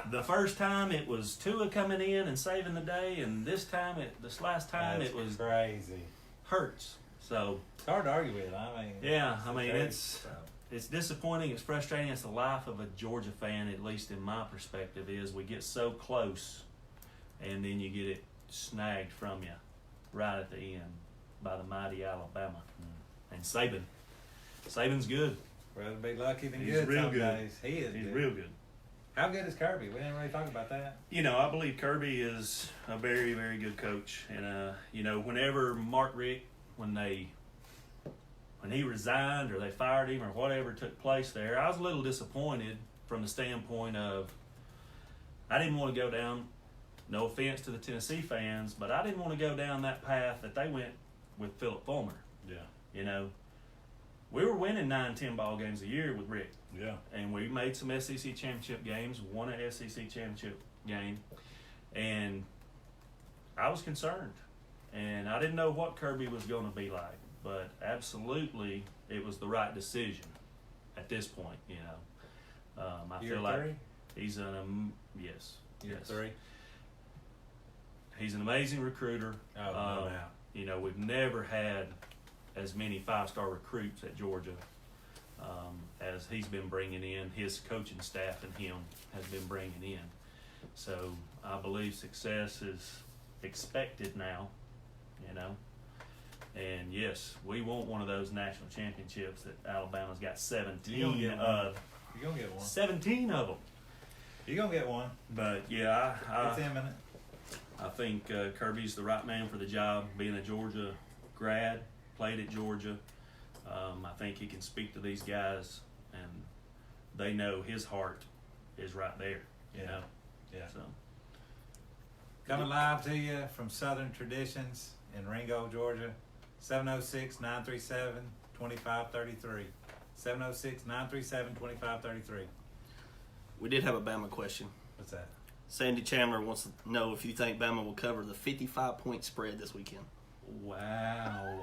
The first time it was Tua coming in and saving the day, and this last time that's it was crazy. Hurts. So It's hard to argue with. I mean, yeah, I mean crazy, it's so. it's disappointing. It's frustrating. It's the life of a Georgia fan, at least in my perspective. Is we get so close, and then you get it snagged from you right at the end by the mighty Alabama. And Saban's good. Rather be lucky than He's good real some good. days. He is He's good. real good. How good is Kirby? We didn't really talk about that. I believe Kirby is a very, very good coach. And, whenever Mark Richt, when he resigned or they fired him or whatever took place there, I was a little disappointed from the standpoint of I didn't want to go down, no offense to the Tennessee fans, but I didn't want to go down that path that they went with Philip Fulmer. Yeah. We were winning 9-10 ball games a year with Rick. Yeah. And we made some SEC championship games, won an SEC championship game, and I was concerned. And I didn't know what Kirby was going to be like, but absolutely it was the right decision at this point, I Year feel like 3? he's yes. Year yes. 3. He's an amazing recruiter. Oh, no doubt. You know, we've never had as many 5-star recruits at Georgia as he's been bringing in. His coaching staff and him has been bringing in. So I believe success is expected now, you know. And yes, we want one of those national championships that Alabama's got 17 You're gonna get one. of. You're going to get one. 17 of them. You're going to get one. But yeah, It's imminent. I think Kirby's the right man for the job. Being a Georgia grad, played at Georgia, I think he can speak to these guys, and they know his heart is right there. You know. Yeah. So Coming live to you from Southern Traditions in Ringo, Georgia. 706-937-2533. 706-937-2533. We did have a Bama question. What's that? Sandy Chandler wants to know if you think Bama will cover the 55-point spread this weekend. wow,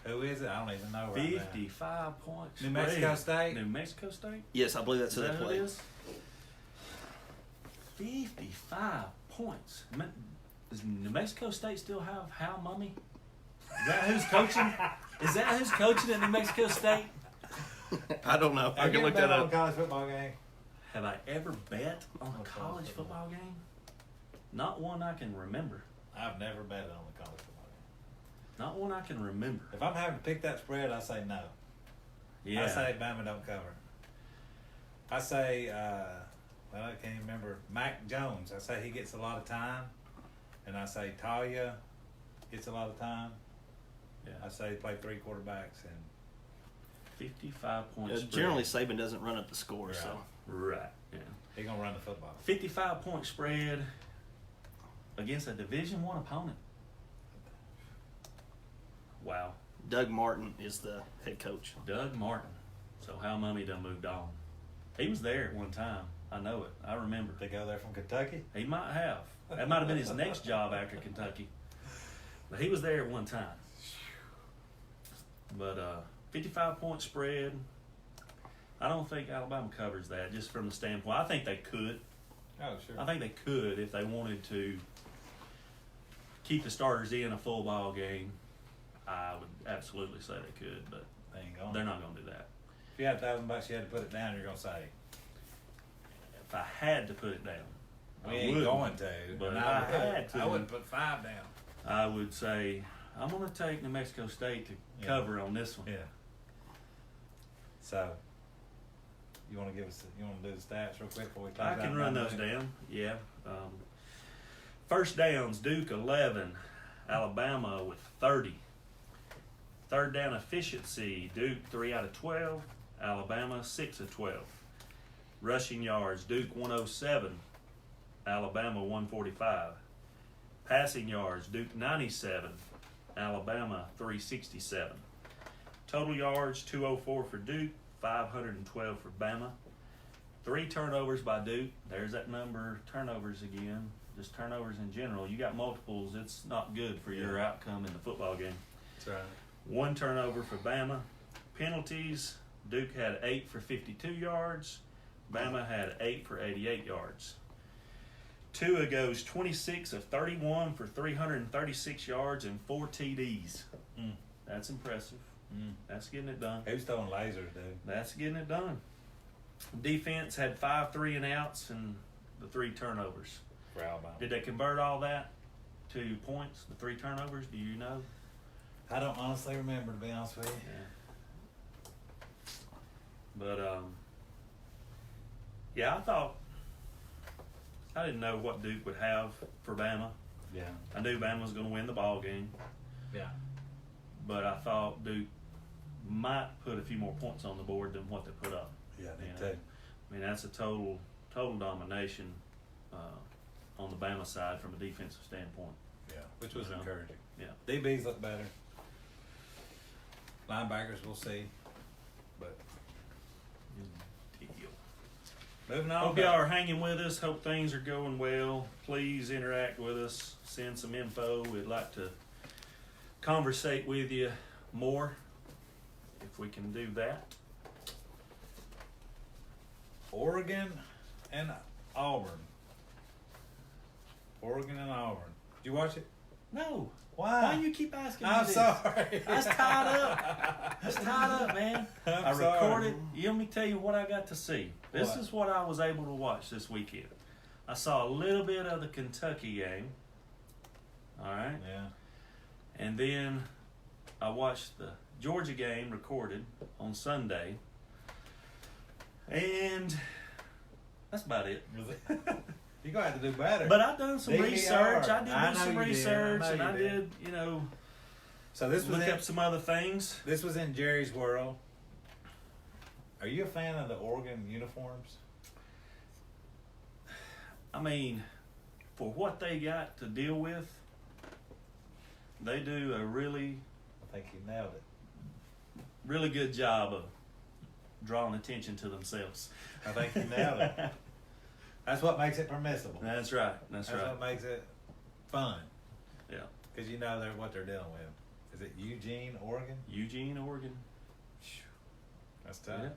Who is it? I don't even know right 55 points. New Mexico State? New Mexico State. Yes, I believe that's who Is they that who play. it is? 55 points. Does New Mexico State still have Hal Mummy? Is that who's coaching? Is that who's coaching at New Mexico State? I don't know. I can look that on a up. college football game. Have I ever bet on a college football game? Not one I can remember. I've never bet on a college football game. Not one I can remember. If I'm having to pick that spread, I say no. Yeah. I say Bama don't cover. I say, well, I can't even remember. Mac Jones. I say he gets a lot of time. And I say Talia gets a lot of time. Yeah. I say he played 3 quarterbacks. And 55 points. spread. Generally, Saban doesn't run up the score, Right. so Right. Yeah. he's going to run the football. 55 point spread against a Division I opponent. Wow. Doug Martin is the head coach. Doug Martin. So Hal Mummy done moved on. He was there at one time. I know it. I remember. They go there from Kentucky? He might have. That might have been his next job after Kentucky. But he was there at one time. But 55 point spread. I don't think Alabama covers that just from the standpoint. I think they could. Oh, sure. I think they could if they wanted to keep the starters in a full ball game. I would absolutely say they could, but They ain't going. they're not going to do that. If you had $1,000, you had to put it down. You're going to say, If I had to put it down, we I ain't would. going to. But And if I I would- had to, I would put 5 down. I would say I'm going to take New Mexico State to Yeah. cover on this one. Yeah. So, you want to give us? You want to do the stats real quick before we close I out? can run those down. Yeah. First downs: Duke 11, Alabama with 30. Third down efficiency: Duke 3 out of 12, Alabama 6 of 12. Rushing yards: Duke 107, Alabama 145. Passing yards: Duke 97, Alabama 367. Total yards: 204 for Duke, 512 for Bama. 3 turnovers by Duke. There's that number, turnovers again. Just turnovers in general. You got multiples, it's not good for your outcome in the football game. That's right. 1 turnover for Bama. Penalties: Duke had 8 for 52 yards. Bama had 8 for 88 yards. Tua goes 26 of 31 for 336 yards and 4 TDs. That's impressive. That's getting it done. Who's throwing lasers, dude? That's getting it done. Defense had 5 3-and-outs and the 3 turnovers. For Alabama. Did they convert all that to points, the 3 turnovers? Do you know? I don't honestly remember, to be honest with you. Yeah. But, yeah, I didn't know what Duke would have for Bama. Yeah. I knew Bama was going to win the ball game, Yeah. but I thought Duke might put a few more points on the board than what they put up. Yeah, me You know? too. I mean, that's a total domination on the Bama side from a defensive standpoint. Yeah, which was You know? encouraging. Yeah. DBs look better. Linebackers, we'll see. But Deal. moving on. Hope y'all are hanging with us. Hope things are going well. Please interact with us. Send some info. We'd like to conversate with you more if we can do that. Oregon and Auburn. Oregon and Auburn. Did you watch it? No. Why? Why you keep asking me I'm this? sorry. I was tied up. I was tied up, man. I'm I sorry. recorded. Let me tell you what I got to see. This What? is what I was able to watch this weekend. I saw a little bit of the Kentucky game. All right. Yeah. And then I watched the Georgia game recorded on Sunday. And that's about it. You're going to have to do better. But I've done some DVR. research. I I did know do some you did. research, I know and you I did. did, So this was look in, up some other things. this was in Jerry's world. Are you a fan of the Oregon uniforms? I mean, for what they got to deal with, they do a really, I think you nailed it. really good job of drawing attention to themselves. I think you nailed it. That's what makes it permissible. That's right. That's right. what makes it fun. Yeah. Because you know what they're dealing with. Is it Eugene, Oregon? Eugene, Oregon. That's tough. Yeah.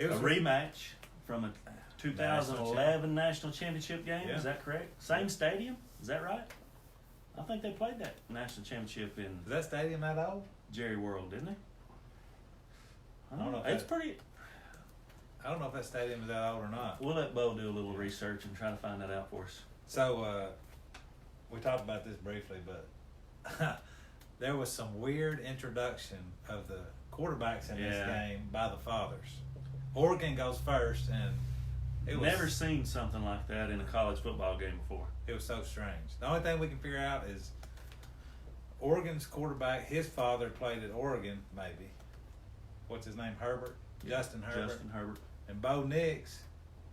It was A rematch from a 2011 national championship game. Yeah. Is that correct? Same stadium. Is that right? I think they played that national championship in Is that stadium that old? Jerry World, didn't they? I don't know. if It's that- pretty. I don't know if that stadium is that old or not. We'll let Bo do a little research and try to find that out for us. So, we talked about this briefly, but there was some weird introduction of the quarterbacks in this Yeah. game by the fathers. Oregon goes first, and it was Never seen something like that in a college football game before. It was so strange. The only thing we can figure out is Oregon's quarterback, his father played at Oregon, maybe. What's his name? Herbert? Justin Herbert. Justin Herbert. And Bo Nix,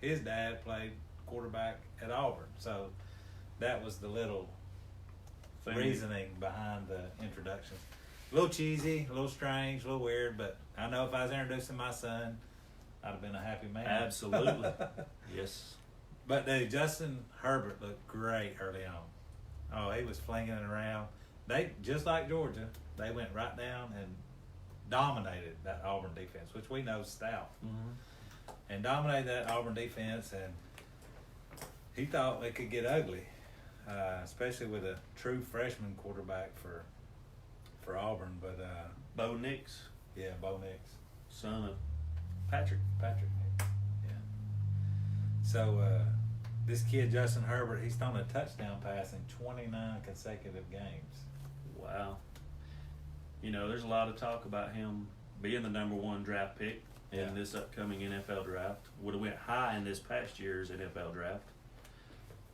his dad played quarterback at Auburn. So that was the little reasoning behind the introduction. A little cheesy, a little strange, a little weird, but I know if I was introducing my son, I'd have been a happy man. Absolutely. Yes. But dude, Justin Herbert looked great early on. Oh, he was flinging it around. They, just like Georgia, they went right down and dominated that Auburn defense, which we know is stout. Mm-hmm. And dominated that Auburn defense, and he thought they could get ugly, especially with a true freshman quarterback for Auburn. But Bo Nix, yeah, Bo Nix, son of Patrick. Patrick Nix, yeah. So this kid Justin Herbert, he's thrown a touchdown pass in 29 consecutive games. Wow. There's a lot of talk about him being the number one draft pick Yeah. in this upcoming NFL draft. Would have went high in this past year's NFL draft.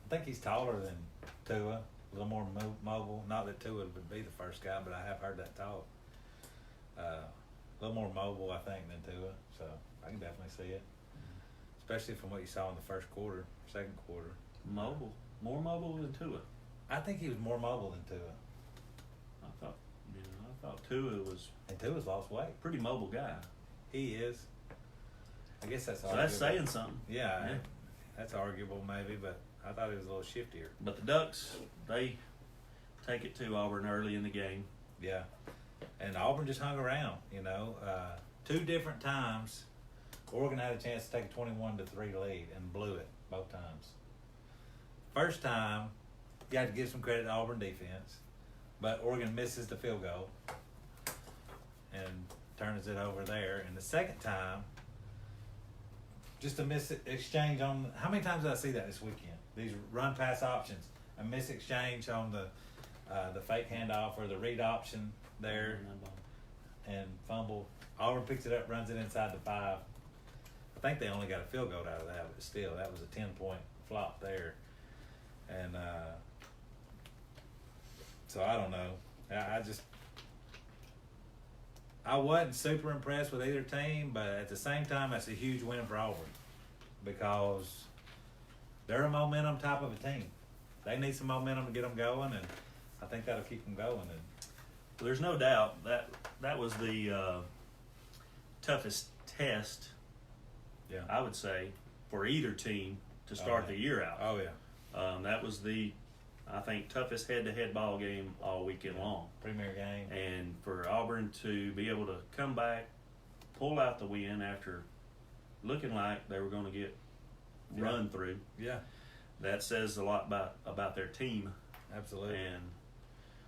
I think he's taller than Tua, a little more mobile. Not that Tua would be the first guy, but I have heard that talk. A little more mobile, I think, than Tua, so I can definitely see it. Especially from what you saw in the first quarter, second quarter. Mobile. More mobile than Tua. I think he was more mobile than Tua. I thought Tua was And Tua's lost weight. a pretty mobile guy. He is. I guess that's So arguable. that's saying something. Yeah, Yeah. that's arguable maybe, but I thought he was a little shiftier. But the Ducks, they take it to Auburn early in the game. Yeah. And Auburn just hung around, two different times. Oregon had a chance to take a 21-3 lead and blew it both times. First time, you had to give some credit to Auburn defense, but Oregon misses the field goal and turns it over there. And the second time, just a miss exchange on. How many times did I see that this weekend? These run pass options, a miss exchange on the fake handoff or the read option there, and fumble. Auburn picks it up, runs it inside the 5. I think they only got a field goal out of that, but still, that was a 10-point flop there. And so I don't know. I wasn't super impressed with either team, but at the same time, that's a huge win for Auburn because they're a momentum type of a team. They need some momentum to get them going, and I think that'll keep them going. And Well, there's no doubt that was the toughest test, yeah, I would say, for either team to start the year out. oh yeah, That was the, I think, toughest head-to-head ball game all weekend long. premier game. And for Auburn to be able to come back, pull out the win after looking like they were going to get run through, Yeah, that says a lot about their team Absolutely. and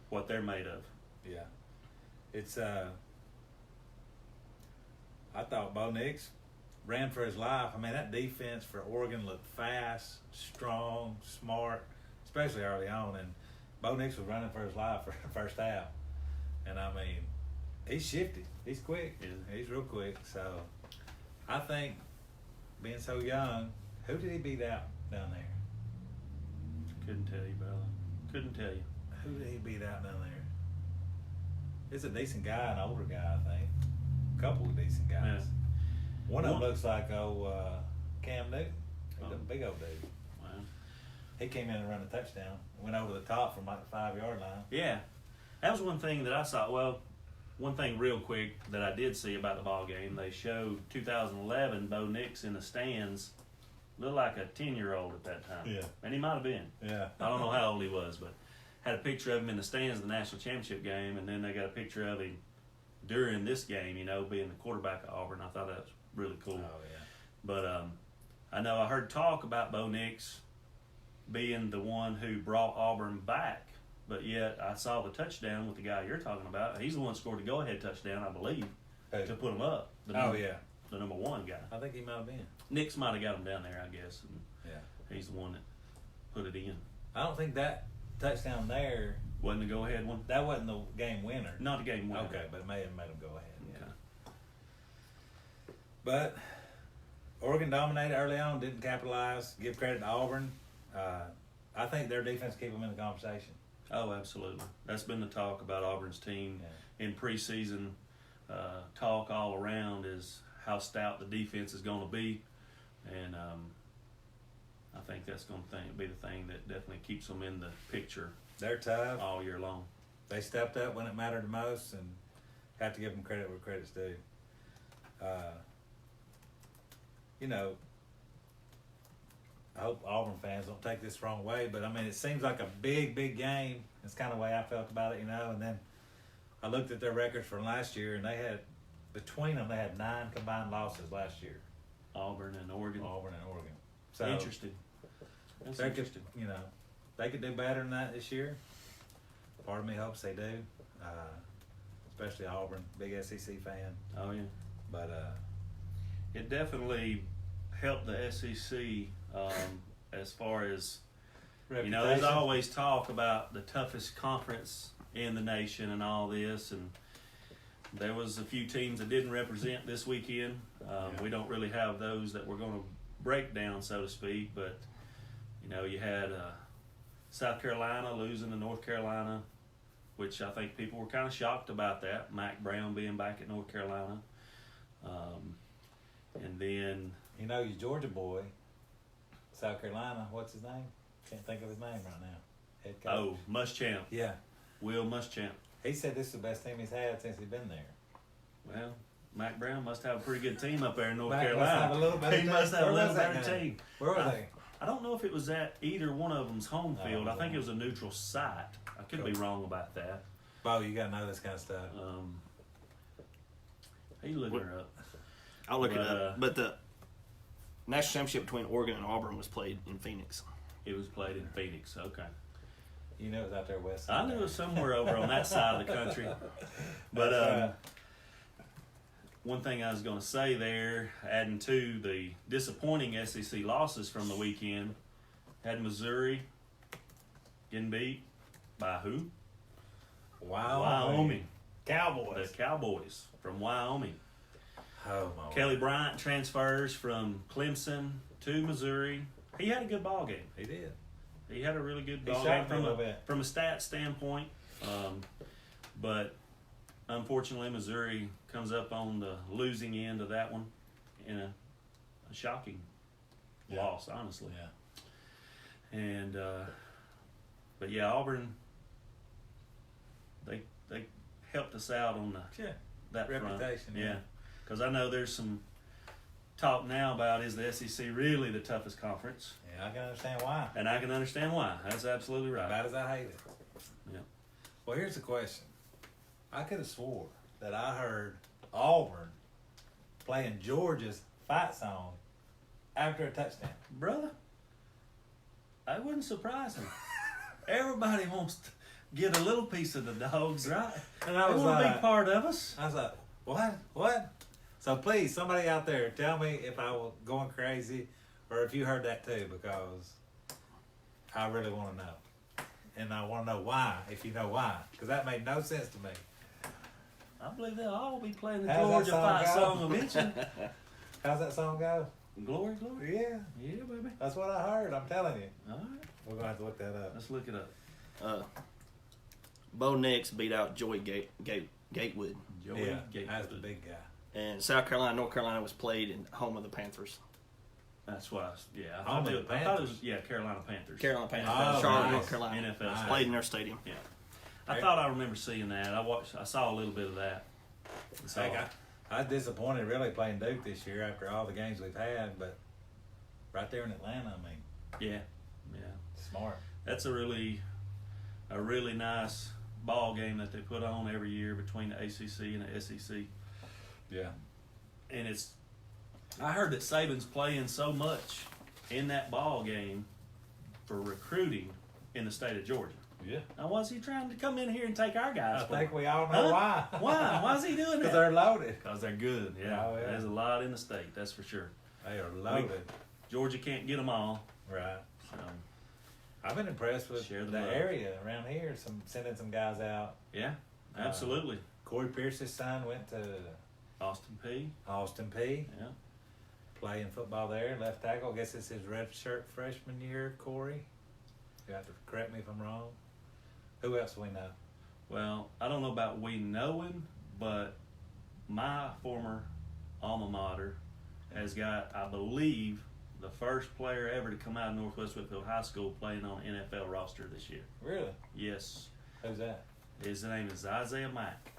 what they're made of. Yeah. It's I thought Bo Nix ran for his life. I mean, that defense for Oregon looked fast, strong, smart, especially early on. And Bo Nix was running for his life for the first half. And I mean, he's shifty. He's quick. Yeah. He's real quick. So I think being so young, who did he beat out down there? Couldn't tell you, brother. Couldn't tell you. Who did he beat out down there? It's a decent guy, an older guy, I think. A couple of decent guys. Yeah. One of them looks like Cam Newton. He's a big old dude. Wow. He came in and ran a touchdown. Went over the top from like the 5-yard line. Yeah, that was one thing that I saw. Well, one thing real quick that I did see about the ball game, they showed 2011 Bo Nix in the stands, looked like a 10-year-old at that time. Yeah. And he might have been. Yeah. I don't know how old he was, but had a picture of him in the stands of the national championship game, and then they got a picture of him during this game, you know, being the quarterback of Auburn. I thought that was really cool. Oh, yeah. But I know I heard talk about Bo Nix being the one who brought Auburn back, but yet I saw the touchdown with the guy you're talking about. He's the one who scored the go-ahead touchdown, I believe, Who? to put him up. Yeah. The number one guy. I think he might have been. Nix might have got him down there, I guess. And Yeah. he's the one that put it in. I don't think that touchdown there, Wasn't the go-ahead one? that wasn't the game winner. Not the game winner. Okay, but it may have made him go ahead. Yeah. Okay. But Oregon dominated early on, didn't capitalize. Give credit to Auburn. I think their defense keep them in the conversation. Oh, absolutely. That's been the talk about Auburn's team Yeah. in preseason. Talk all around is how stout the defense is going to be, and I think that's going to be the thing that definitely keeps them in the picture They're tough. all year long. They stepped up when it mattered the most, and have to give them credit where credit's due. You know, I hope Auburn fans don't take this the wrong way, but I mean, it seems like a big, big game. It's kind of the way I felt about it, you know. And then I looked at their records from last year, and they had, between them, they had 9 combined losses last year. Auburn and Oregon. Auburn and Oregon. So Interesting. That's they could, interesting. you know, they could do better than that this year. Part of me hopes they do, especially Auburn, big SEC fan. Oh yeah. But It definitely helped the SEC as far as, you know, there's reputation. always talk about the toughest conference in the nation and all this, and there was a few teams that didn't represent this weekend. We don't really have those that we're going to break down, so to speak, but, you know, you had South Carolina losing to North Carolina, which I think people were kind of shocked about that, Mac Brown being back at North Carolina. And then, You know, your Georgia boy, South Carolina, what's his name? Can't think of his name right now. Head coach. Muschamp, Yeah. Will Muschamp. He said this is the best team he's had since he's been there. Well, Mac Brown must have a pretty good team up there in North Mac must Carolina. have a little better He team. must have Where a little was that better game? team. Where were they? I don't know if it was at either one of them's home No, field. it I think it wasn't. was a neutral site. I could be Cool. wrong about that. Bo, you got to know this kind of stuff. He's looking her up. I'll look it But, up. But the national championship between Oregon and Auburn was played in Phoenix. It was played in Phoenix. Okay. You know it was out there west I side. knew it was somewhere over on that side of the country. But one thing I was going to say there, adding to the disappointing SEC losses from the weekend, had Missouri getting beat by who? Wyoming. Cowboys. The Cowboys from Wyoming. Oh, my Kelly Bryant transfers from Clemson to Missouri. He had a good ball game. He did. He had a really good He ball game shocked me a little bit. from a stat standpoint. But unfortunately, Missouri comes up on the losing end of that one in a shocking loss, honestly. Yeah. And but yeah, Auburn, they helped us out on that Reputation, front. yeah. Because I know there's some talk now about, is the SEC really the toughest conference? Yeah, I can understand why. And I can understand why. That's absolutely right. Bad as I hate it. Yeah. Well, here's the question. I could have swore that I heard Auburn playing Georgia's fight song after a touchdown. Brother, I wouldn't surprise me. Everybody wants to get a little piece of the dogs, right? And I They was want to like, be part of us. I was like, what? So please, somebody out there, tell me if I was going crazy or if you heard that too, because I really want to know. And I want to know why, if you know why, because that made no sense to me. I believe they'll all be playing the How's that Georgia song fight go? song eventually. How's that song go? Glory, glory. Yeah, Yeah, baby. that's what I heard. I'm telling you. All right, We're going to have to look that up. let's look it up. Bo Nix beat out Joey Gatewood. Joey Yeah, Gatewood. that's the big guy. And South Carolina, North Carolina was played in home of the Panthers. That's why. Yeah, I Home thought, of the I thought it was Panthers. Carolina Panthers. Carolina Panthers, Oh, Charlotte, nice. North Carolina. NFL Nice. Played in their stadium. Yeah, I thought I remember seeing that. I saw a little bit of that. So, Heck, I was disappointed really playing Duke this year after all the games we've had, but right there in Atlanta, I mean, yeah. smart. That's a really nice ball game that they put on every year between the ACC and the SEC. Yeah. And I heard that Saban's playing so much in that ball game for recruiting in the state of Georgia. Yeah. Now, was he trying to come in here and take our guys? I for think him? we all know why. Why? Why is he doing Because that? they're loaded. Because they're good. Yeah. Oh, yeah. There's a lot in the state. That's for sure. They are loaded. Georgia can't get them all. Right. So, I've been impressed with Share the the love. area around here. Sending some guys out. yeah, absolutely. Corey Pierce's son went to Austin P. Austin P. Yeah. Playing football there, left tackle. I guess it's his redshirt freshman year, Corey. You have to correct me if I'm wrong. Who else do we know? Well, I don't know about we knowing, but my former alma mater has got, I believe, the first player ever to come out of Northwest Whitfield High School playing on an NFL roster this year. Really? Yes. Who's that? His name is Isaiah Mack.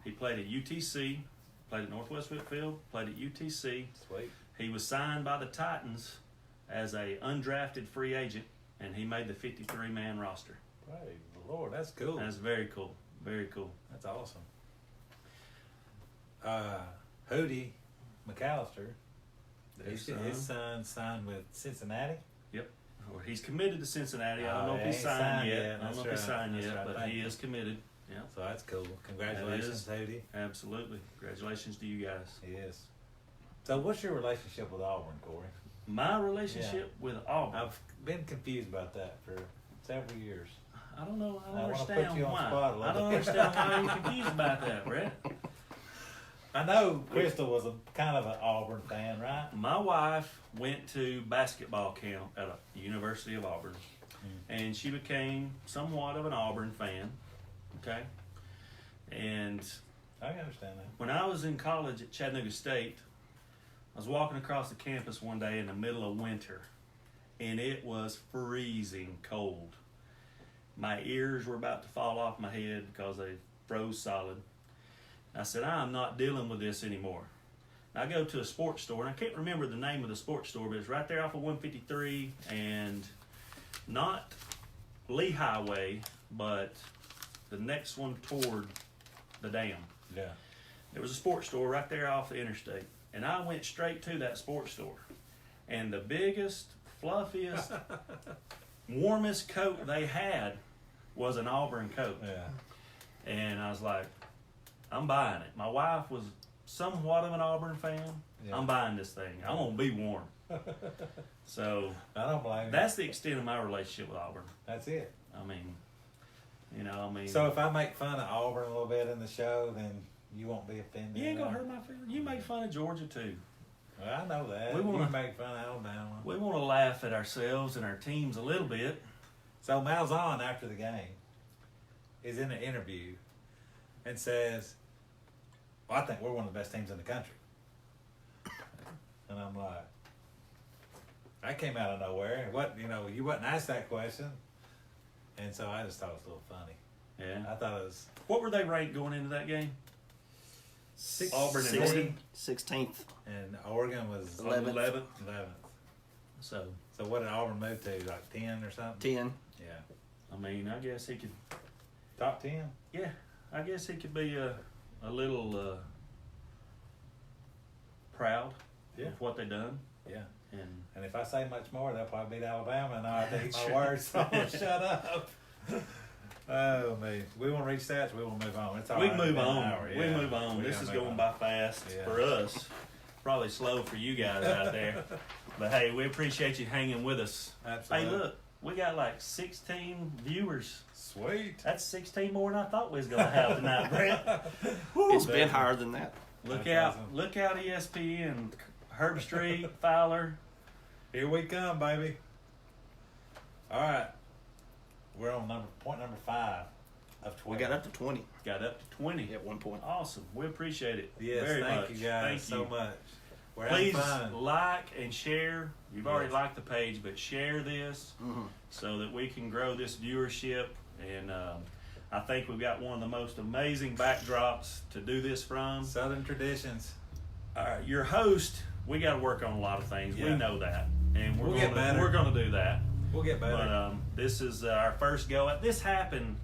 He played at UTC, played at Northwest Whitfield, played at UTC. Sweet. He was signed by the Titans as a undrafted free agent, and he made the 53-man roster. Praise the Lord. That's cool. That's very cool. Very cool. That's awesome. Hootie McAllister, his son signed with Cincinnati. Or he's committed to Cincinnati. I don't know Oh, if he he's ain't signed signed yet. yet. I don't know That's if he's right. signed That's yet, right. but Thank he you. is committed. Yeah, So that's cool. Congratulations, Hootie. absolutely. Congratulations to you guys. Yes. So what's your relationship with Auburn, Corey? My relationship with Auburn, I've been confused about that for several years. I don't know. I I don't wanna understand put you on why. spot a little I don't bit. understand why you're confused about that, Brett. I know Crystal was a kind of an Auburn fan, right? My wife went to basketball camp at the University of Auburn, and she became somewhat of an Auburn fan. Okay, and I can understand that. when I was in college at Chattanooga State, I was walking across the campus one day in the middle of winter, and it was freezing cold. My ears were about to fall off my head because they froze solid. I said, I'm not dealing with this anymore. I go to a sports store, and I can't remember the name of the sports store, but it's right there off of 153 and not Lee Highway, but the next one toward the dam. Yeah. There was a sports store right there off the interstate. And I went straight to that sports store. And the biggest, fluffiest, warmest coat they had was an Auburn coat. Yeah. And I was like, I'm buying it. My wife was somewhat of an Auburn fan. Yeah. I'm buying this thing. I'm going to be warm. So I don't blame you. that's the extent of my relationship with Auburn. That's it. I mean, So if I make fun of Auburn a little bit in the show, then you won't be offended. you ain't going to hurt my feelings. You make fun of Georgia too. Well, I know that. We wanna- You make fun of Alabama. We want to laugh at ourselves and our teams a little bit. So Malzahn, after the game, is in an interview and says, well, I think we're one of the best teams in the country. And I'm like, that came out of nowhere. What, you wasn't asked that question. And so I just thought it was a little funny. Yeah. I thought it was What were they ranked going into that game? Auburn and 16th. Oregon. 16th. and Oregon was 11th. 11th. 11th. So, So what did Auburn move to, like 10 or something? 10. Yeah. I mean, I guess he could. Top 10? Yeah, I guess he could be a little proud Yeah. of what they done. Yeah. And if I say much more, they'll probably beat Alabama, and I have to eat my words, so I'm going to shut up. Oh, man. We want to reach stats, we want to move on. It's all We right. move It's been an on. hour. We Yeah. move on. We This gotta is move going on. by fast Yeah. for us. Probably slow for you guys out there. But hey, we appreciate you hanging with us. Absolutely. Hey, look, we got like 16 viewers. Sweet. That's 16 more than I thought we was gonna have tonight, Brett. Woo. It's been higher than that. Look That's out! awesome. Look out! ESPN, Herb Street, Fowler. Here we come, baby. All right. We're on point number 5 of 12. We got up to 20 Got up to 20 at one point. Awesome. We appreciate it. Yes, very thank much. you guys Thank so you. much. We're Please having fun. like and share. You've already Yes. liked the page, but share this Mm-hmm. so that we can grow this viewership. And I think we've got one of the most amazing backdrops to do this from. Southern traditions. Your host, we got to work on a lot of things. We Yeah. know that, and We'll get better. we're going to do that. We'll get better. But this is our first go at this. Happened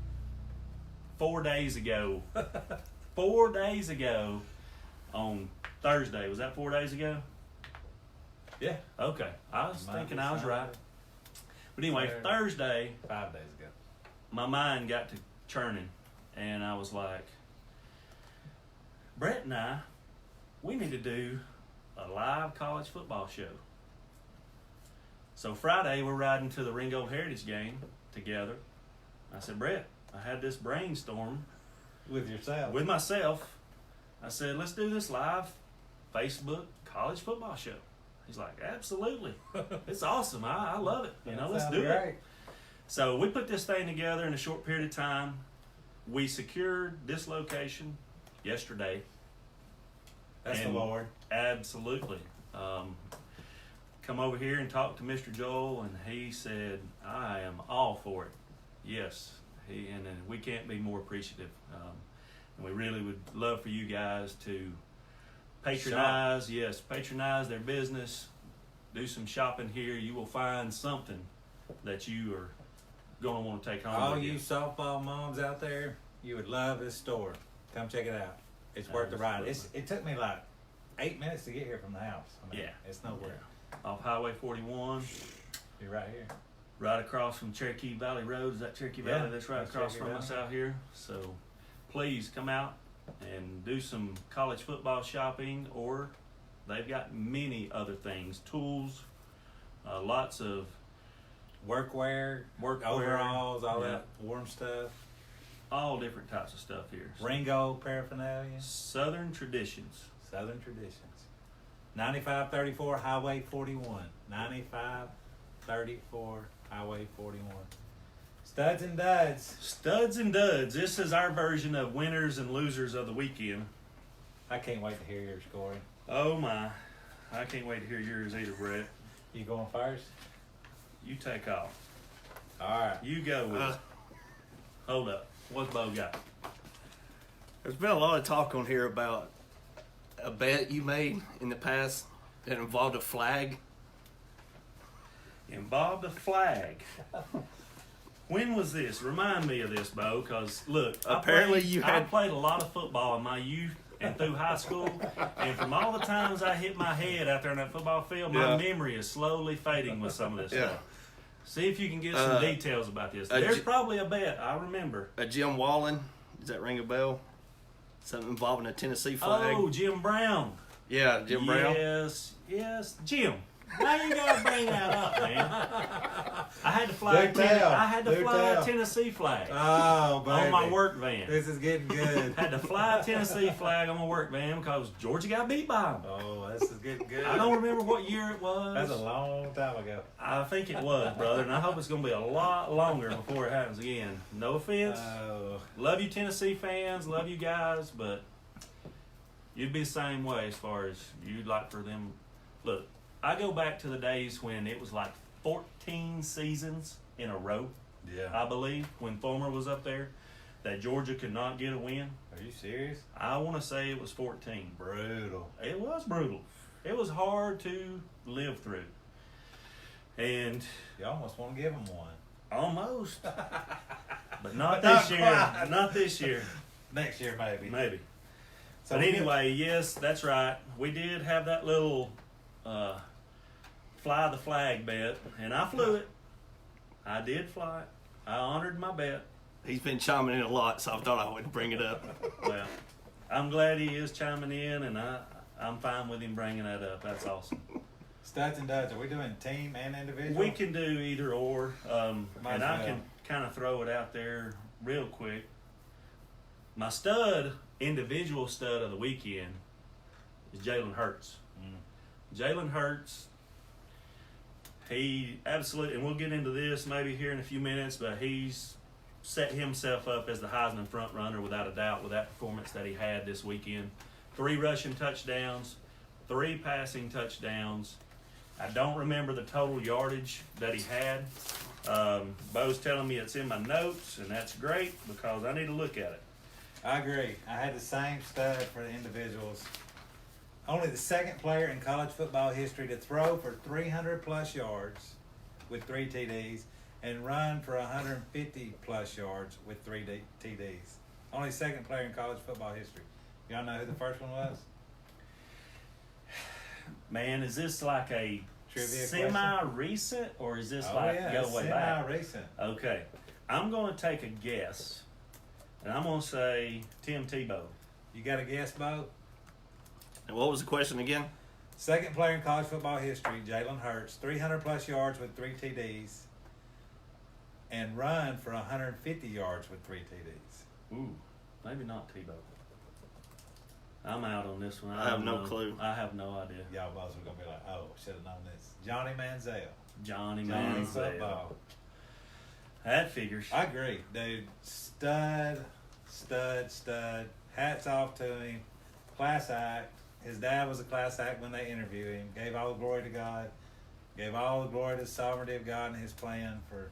4 days ago. 4 days ago on Thursday. Was that 4 days ago? Yeah. Okay. I was Might thinking be I was Sunday. right. But anyway, Saturday. Thursday, 5 days ago. my mind got to churning, and I was like, Brett and I, we need to do a live college football show. So Friday, we're riding to the Ringgold Heritage game together. I said, Brett, I had this brainstorm With yourself. with myself. I said, let's do this live Facebook college football show. He's like, absolutely. It's awesome. I love it. You know, let's do it. So we put this thing together in a short period of time. We secured this location yesterday. That's the And Lord. Absolutely. Come over here and talk to Mr. Joel, and he said, I am all for it. Yes. And we can't be more appreciative. And we really would love for you guys to patronize their business, do some shopping here. You will find something that you are going to want to take home All with you softball moms out there, you would love this store. Come check it out. It's worth the ride. It took me like 8 minutes to get here from the house. I mean, Yeah. It's nowhere. Off Highway 41, You're right here. right across from Cherokee Valley Road. Is that Cherokee Yeah, Valley? That's right that's across Cherokee from us Valley. out here. So please come out and do some college football shopping, or they've got many other things, tools, lots of Workwear, workwear, overalls, all yeah, that warm stuff. all different types of stuff here. Ringo paraphernalia. Southern traditions. Southern traditions. 9534 Highway 41. 9534 Highway 41. Studs and duds. Studs and duds. This is our version of winners and losers of the weekend. I can't wait to hear yours, Corey. Oh my. I can't wait to hear yours either, Brett. You going first? You take off. All right. You go with it. Hold up. What's Bo got? There's been a lot of talk on here about a bet you made in the past that involved a flag. Involved a flag. When was this? Remind me of this, Bo, because look, Apparently I played a lot of football in my youth and through high school, and from all the times I hit my head out there on that football field, my Yeah. memory is slowly fading with some of this Yeah. stuff. See if you can get some details about this. a There's J- probably a bet, I remember. A Jim Wallen. Does that ring a bell? Something involving a Tennessee flag. Oh, Jim Brown. Yeah, Jim Brown. Yes, Jim. Why you gotta bring that up, man? I had to fly. Do tell. I had to Do fly tell. a Tennessee flag Oh, baby. on my work van. This is getting good. Had to fly a Tennessee flag on my work van because Georgia got beat by them. Oh, this is getting good. I don't remember what year it was. That's a long time ago. I think it was, brother, and I hope it's going to be a lot longer before it happens again. No offense. Oh, Love you, Tennessee fans. Love you guys, but you'd be the same way as far as you'd like for them. Look, I go back to the days when it was like 14 seasons in a row, yeah. I believe, when Fulmer was up there, that Georgia could not get a win. Are you serious? I want to say it was 14. Brutal. It was brutal. It was hard to live through. And You almost want to give them one. almost, but not But this not year. quite. Not this year. Next year, maybe. Maybe. So But we- anyway, yes, that's right. We did have that little fly the flag bet, and I flew it. I did fly it. I honored my bet. He's been chiming in a lot, so I thought I would bring it up. Well, I'm glad he is chiming in, and I'm fine with him bringing that up. That's awesome. Studs and duds. Are we doing team and individual? We can do either or, and Might as I well. can kind of throw it out there real quick. My individual stud of the weekend is Jalen Hurts. Jalen Hurts, he absolutely, and we'll get into this maybe here in a few minutes, but he's set himself up as the Heisman front runner without a doubt with that performance that he had this weekend. 3 rushing touchdowns, 3 passing touchdowns. I don't remember the total yardage that he had. Bo's telling me it's in my notes, and that's great because I need to look at it. I agree. I had the same stud for the individuals. Only the second player in college football history to throw for 300-plus yards with 3 TDs and run for 150-plus yards with 3 TDs. Only second player in college football history. Y'all know who the first one was? Man, is this like a Trivia semi-recent, or is this Oh, like yeah, go way back? semi-recent. Okay, I'm going to take a guess, and I'm going to say Tim Tebow. You got a guess, Bo? And what was the question again? Second player in college football history, Jalen Hurts, 300-plus yards with 3 TDs and run for 150 yards with 3 TDs. Ooh, maybe not Tebow. I'm out on this one. I have don't no know. clue. I have no idea. Y'all boys are going to be like, oh, should have known this. Johnny Manziel. Johnny Johnny Manziel. football. That figures. I agree, dude. Stud. Hats off to him. Class act. His dad was a class act when they interviewed him. Gave all the glory to God. Gave all the glory to the sovereignty of God and his plan for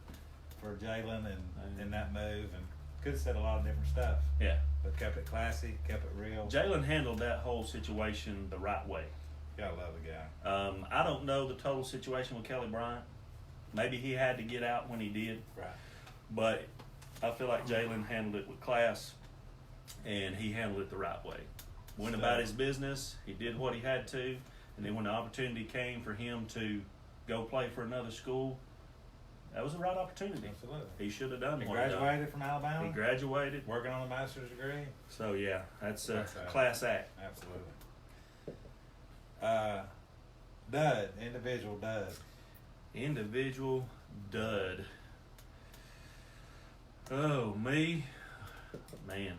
Jalen and that move. And could have said a lot of different stuff. Yeah. But kept it classy, kept it real. Jalen handled that whole situation the right way. Gotta love the guy. I don't know the total situation with Kelly Bryant. Maybe he had to get out when he did. Right. But I feel like Jalen handled it with class, and he handled it the right way. Went about his business. He did what he had to, and then when the opportunity came for him to go play for another school, that was the right opportunity. Absolutely. He should have done He what he done. graduated from Alabama. He graduated. Working on a master's degree. So yeah, that's a That's right. class act. Absolutely. Dud. Individual dud. Individual dud. Oh, me? Man.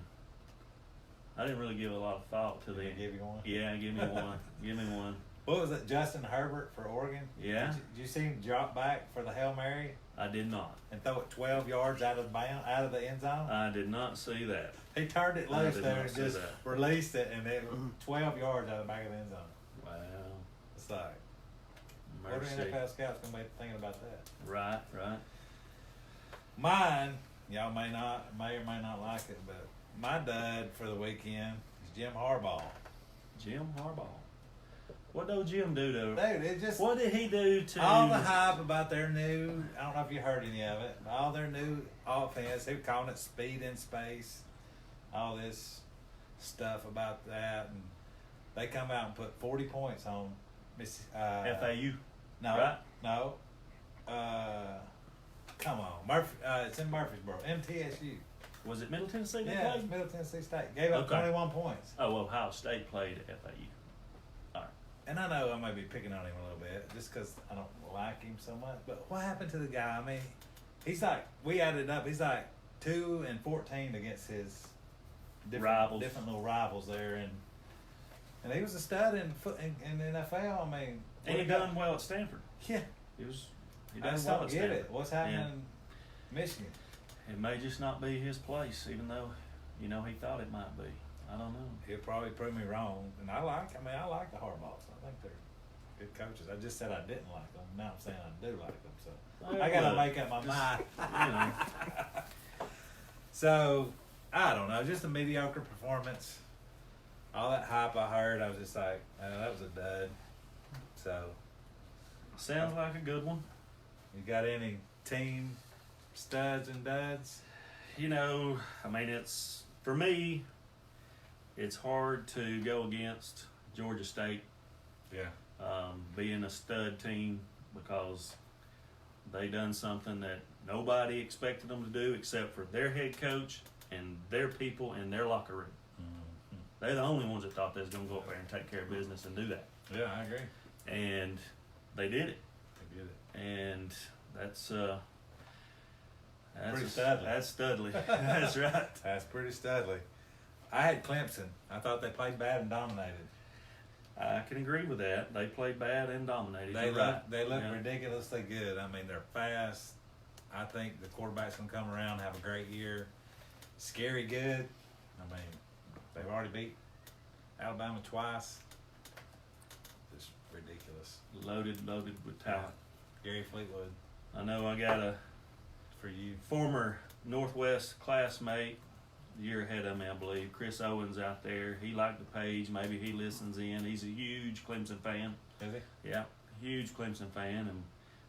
I didn't really give a lot of thought to Did the. he give you one? Yeah, give me one. Give me one. What was it? Justin Herbert for Oregon? Yeah. Did you see him drop back for the Hail Mary I did not. and throw it 12 yards out of the end zone? I did not see that. He turned it I loose did there not and see just that. released it, and it 12 yards out of the back of the end zone. Wow. It's like, what are Mercy. NFL scouts going to be thinking about that? Right, right. Mine, y'all may or may not like it, but my dud for the weekend is Jim Harbaugh. Jim Harbaugh. What did Jim do to? Dude, it just What did he do to? all the hype about their new, I don't know if you heard any of it, all their new offense, they were calling it speed in space, all this stuff about that, and they come out and put 40 points on FAU. No, right? no. Come on, it's in Murfreesboro, MTSU. Was it Middle Tennessee? They Yeah, played? it's Middle Tennessee State. Gave up Okay. 21 points. Oh, Ohio State played at FAU. And I know I may be picking on him a little bit just because I don't like him so much. But what happened to the guy? I mean, he's like, we added up, he's like 2-14 against his Rivals. different little rivals there. And he was a stud in the NFL. I mean, And he done well at Stanford. Yeah. He I done just well don't at get Stanford. it. What's happening Yeah. in Michigan? It may just not be his place, even though, he thought it might be. I don't know. He'll probably prove me wrong. And I like the Harbaughs. I think they're good coaches. I just said I didn't like them. Now I'm saying I do like them. So Well, I got to look, make up my mind. So, I don't know. Just a mediocre performance. All that hype I heard, I was just like, that was a dud. So, Sounds like a good one. you got any team studs and duds? It's, for me, it's hard to go against Georgia State, Yeah. being a stud team because they done something that nobody expected them to do except for their head coach and their people in their locker room. Mm-hmm. They're the only ones that thought they was going to go up there and take care of business and do that. Yeah, I agree. And they did it. They did it. And that's Pretty studly. That's studly. That's right. That's pretty studly. I had Clemson. I thought they played bad and dominated. I can agree with that. They played bad and dominated. They You're right. look Yeah. ridiculously good. I mean, they're fast. I think the quarterback's gonna come around, have a great year. Scary good. I mean, they've already beat Alabama twice. Just ridiculous. Loaded with talent. Gary Fleetwood I know I got a for you. former Northwest classmate, a year ahead of me, I believe. Chris Owens out there. He liked the page. Maybe he listens in. He's a huge Clemson fan. Is Yeah, huge Clemson fan. And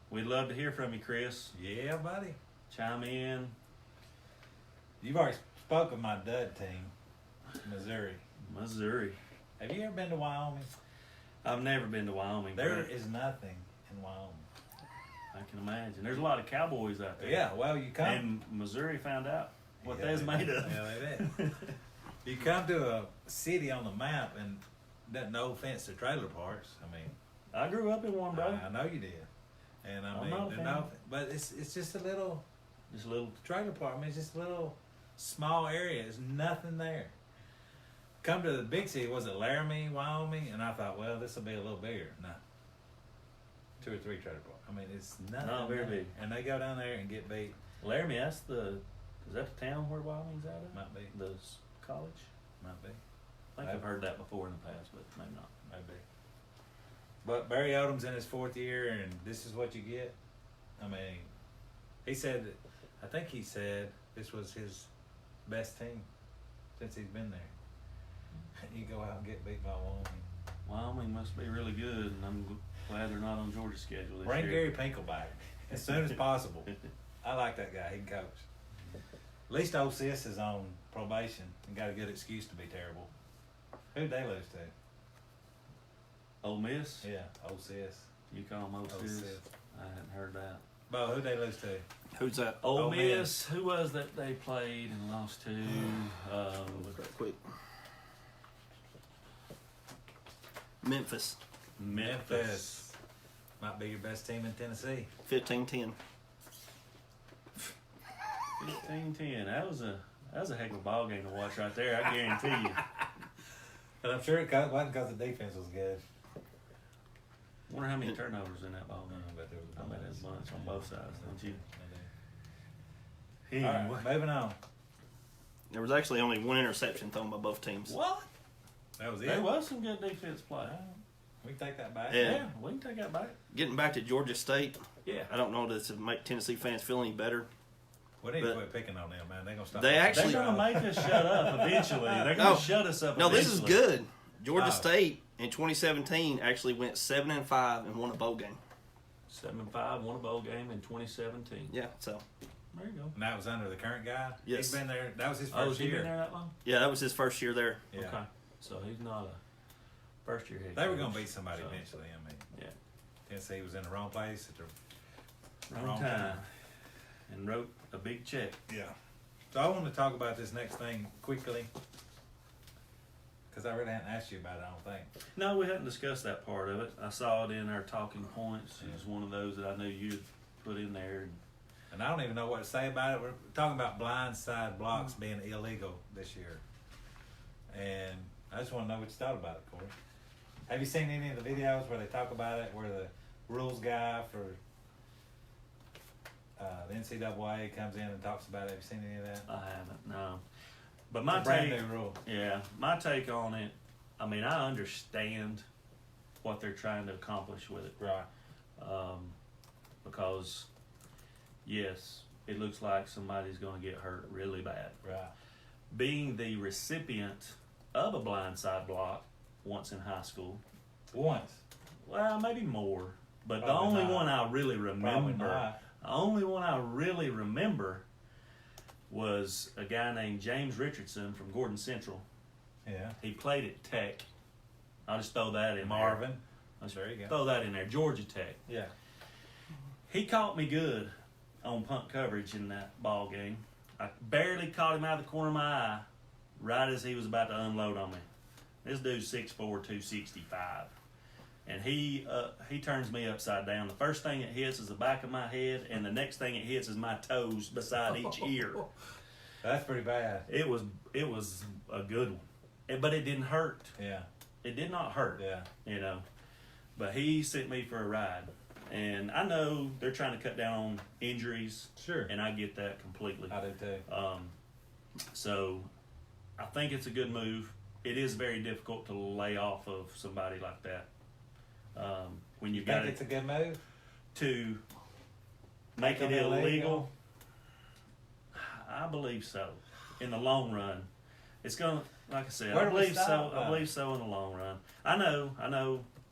we'd love to hear from you, Chris. he? Yeah, buddy. Chime in. You've already spoke of my dud team, Missouri. Missouri. Have you ever been to Wyoming? I've never been to Wyoming. There but is nothing in Wyoming. I can imagine. There's a lot of cowboys out there. Yeah, well, you come. And Missouri found out what Yeah, that's they made did. of. Yeah, they did. You come to a city on the map, and that, no offense to trailer parks. I mean, I grew up in one, bro. I know you did, and I I'm mean, not a fan. no, but it's just a little Just a little. trailer park. I mean, it's just a little small area. There's nothing there. Come to the big city. Was it Laramie, Wyoming? And I thought, well, this will be a little bigger. No, 2 or 3 trailer parks. I mean, it's nothing. Not very there. big. And they go down there and get beat. Laramie, is that the town where Wyoming's out of? Might be, The college? might be. I think I've heard that before in the past, but maybe not. Maybe. But Barry Odom's in his 4th year, and this is what you get. I mean, he said, I think he said this was his best team since he's been there. You go out and get beat by Wyoming. Wyoming must be really good, and I'm glad they're not on Georgia's schedule this Bring year. Gary Pinkel back as soon as possible. I like that guy. He can coach. At least old Sis is on probation and got a good excuse to be terrible. Who'd they lose to? Ole Miss? Yeah, old Sis. You call them Ole Old Sis? Sis. I hadn't heard that. Bo, who'd they lose to? Who's that? Ole Ole Miss. Miss. Who was that they played and lost to? Look right quick. Memphis, Memphis. Might be your best team in Tennessee. 15-10. 15-10. That was a heck of a ball game to watch right there. I guarantee you. And I'm sure it wasn't because the defense was good. Wonder how many turnovers in that ball game. But there was I bet there's a bunch on both sides, don't you? All Anyway. right, moving on. There was actually only one interception thrown by both teams. What? That was it. There was some good defense play. We can take that back. Yeah. Yeah, we can take that back. Getting back to Georgia State, Yeah. I don't know if this would make Tennessee fans feel any better. We need to But- quit picking on them, man. They're gonna stop. They actually- They're going to make us shut up eventually. They're going No. to shut us up No, this is eventually. good. Georgia Oh. State in 2017 actually went 7-5 and won a bowl game. 7-5, won a bowl game in 2017. Yeah, so There you go. And that was under the current guy. Yes. He's been there. That was his Oh, has first he year. been there that long? yeah, that was his first year there. Yeah. Okay. So he's not a first year head They were coach, gonna beat somebody so, eventually. I mean, Yeah. Tennessee was in the wrong place at the Wrong time. And wrote a big check. Yeah. So I want to talk about this next thing quickly because I really hadn't asked you about it. I don't think. No, we hadn't discussed that part of it. I saw it in our talking points. It was one of those that I knew you'd put in there. And I don't even know what to say about it. We're talking about blindside blocks being illegal this year. And I just want to know what you thought about it, Corey. Have you seen any of the videos where they talk about it, where the rules guy for the NCAA comes in and talks about it? Have you seen any of that? I haven't, no. But my It's a brand take, new rule. yeah, my take on it, I mean, I understand what they're trying to accomplish with it. Right. Because, yes, it looks like somebody's going to get hurt really bad. Right. Being the recipient of a blindside block once in high school, Once. well, maybe more, but the Probably only not. one I really Probably remember, not. the only one I really remember was a guy named James Richardson from Gordon Central. Yeah. He played at Tech. I'll just throw that in Marvin. there. There you go. Throw that in there. Georgia Tech. Yeah. he caught me good on punt coverage in that ball game. I barely caught him out of the corner of my eye right as he was about to unload on me. This dude's 6'4", 265. And he turns me upside down. The first thing it hits is the back of my head, and the next thing it hits is my toes beside each ear. That's pretty bad. It was a good one, but it didn't hurt. Yeah. It did not hurt. Yeah. You know, but he sent me for a ride, and I know they're trying to cut down on injuries. Sure. And I get that completely. I do too. So I think it's a good move. It is very difficult to lay off of somebody like that. When you got think it's a good move to make it illegal, I believe so. In the long run, it's gonna, like I said, I believe so. I believe so in the long run. I know.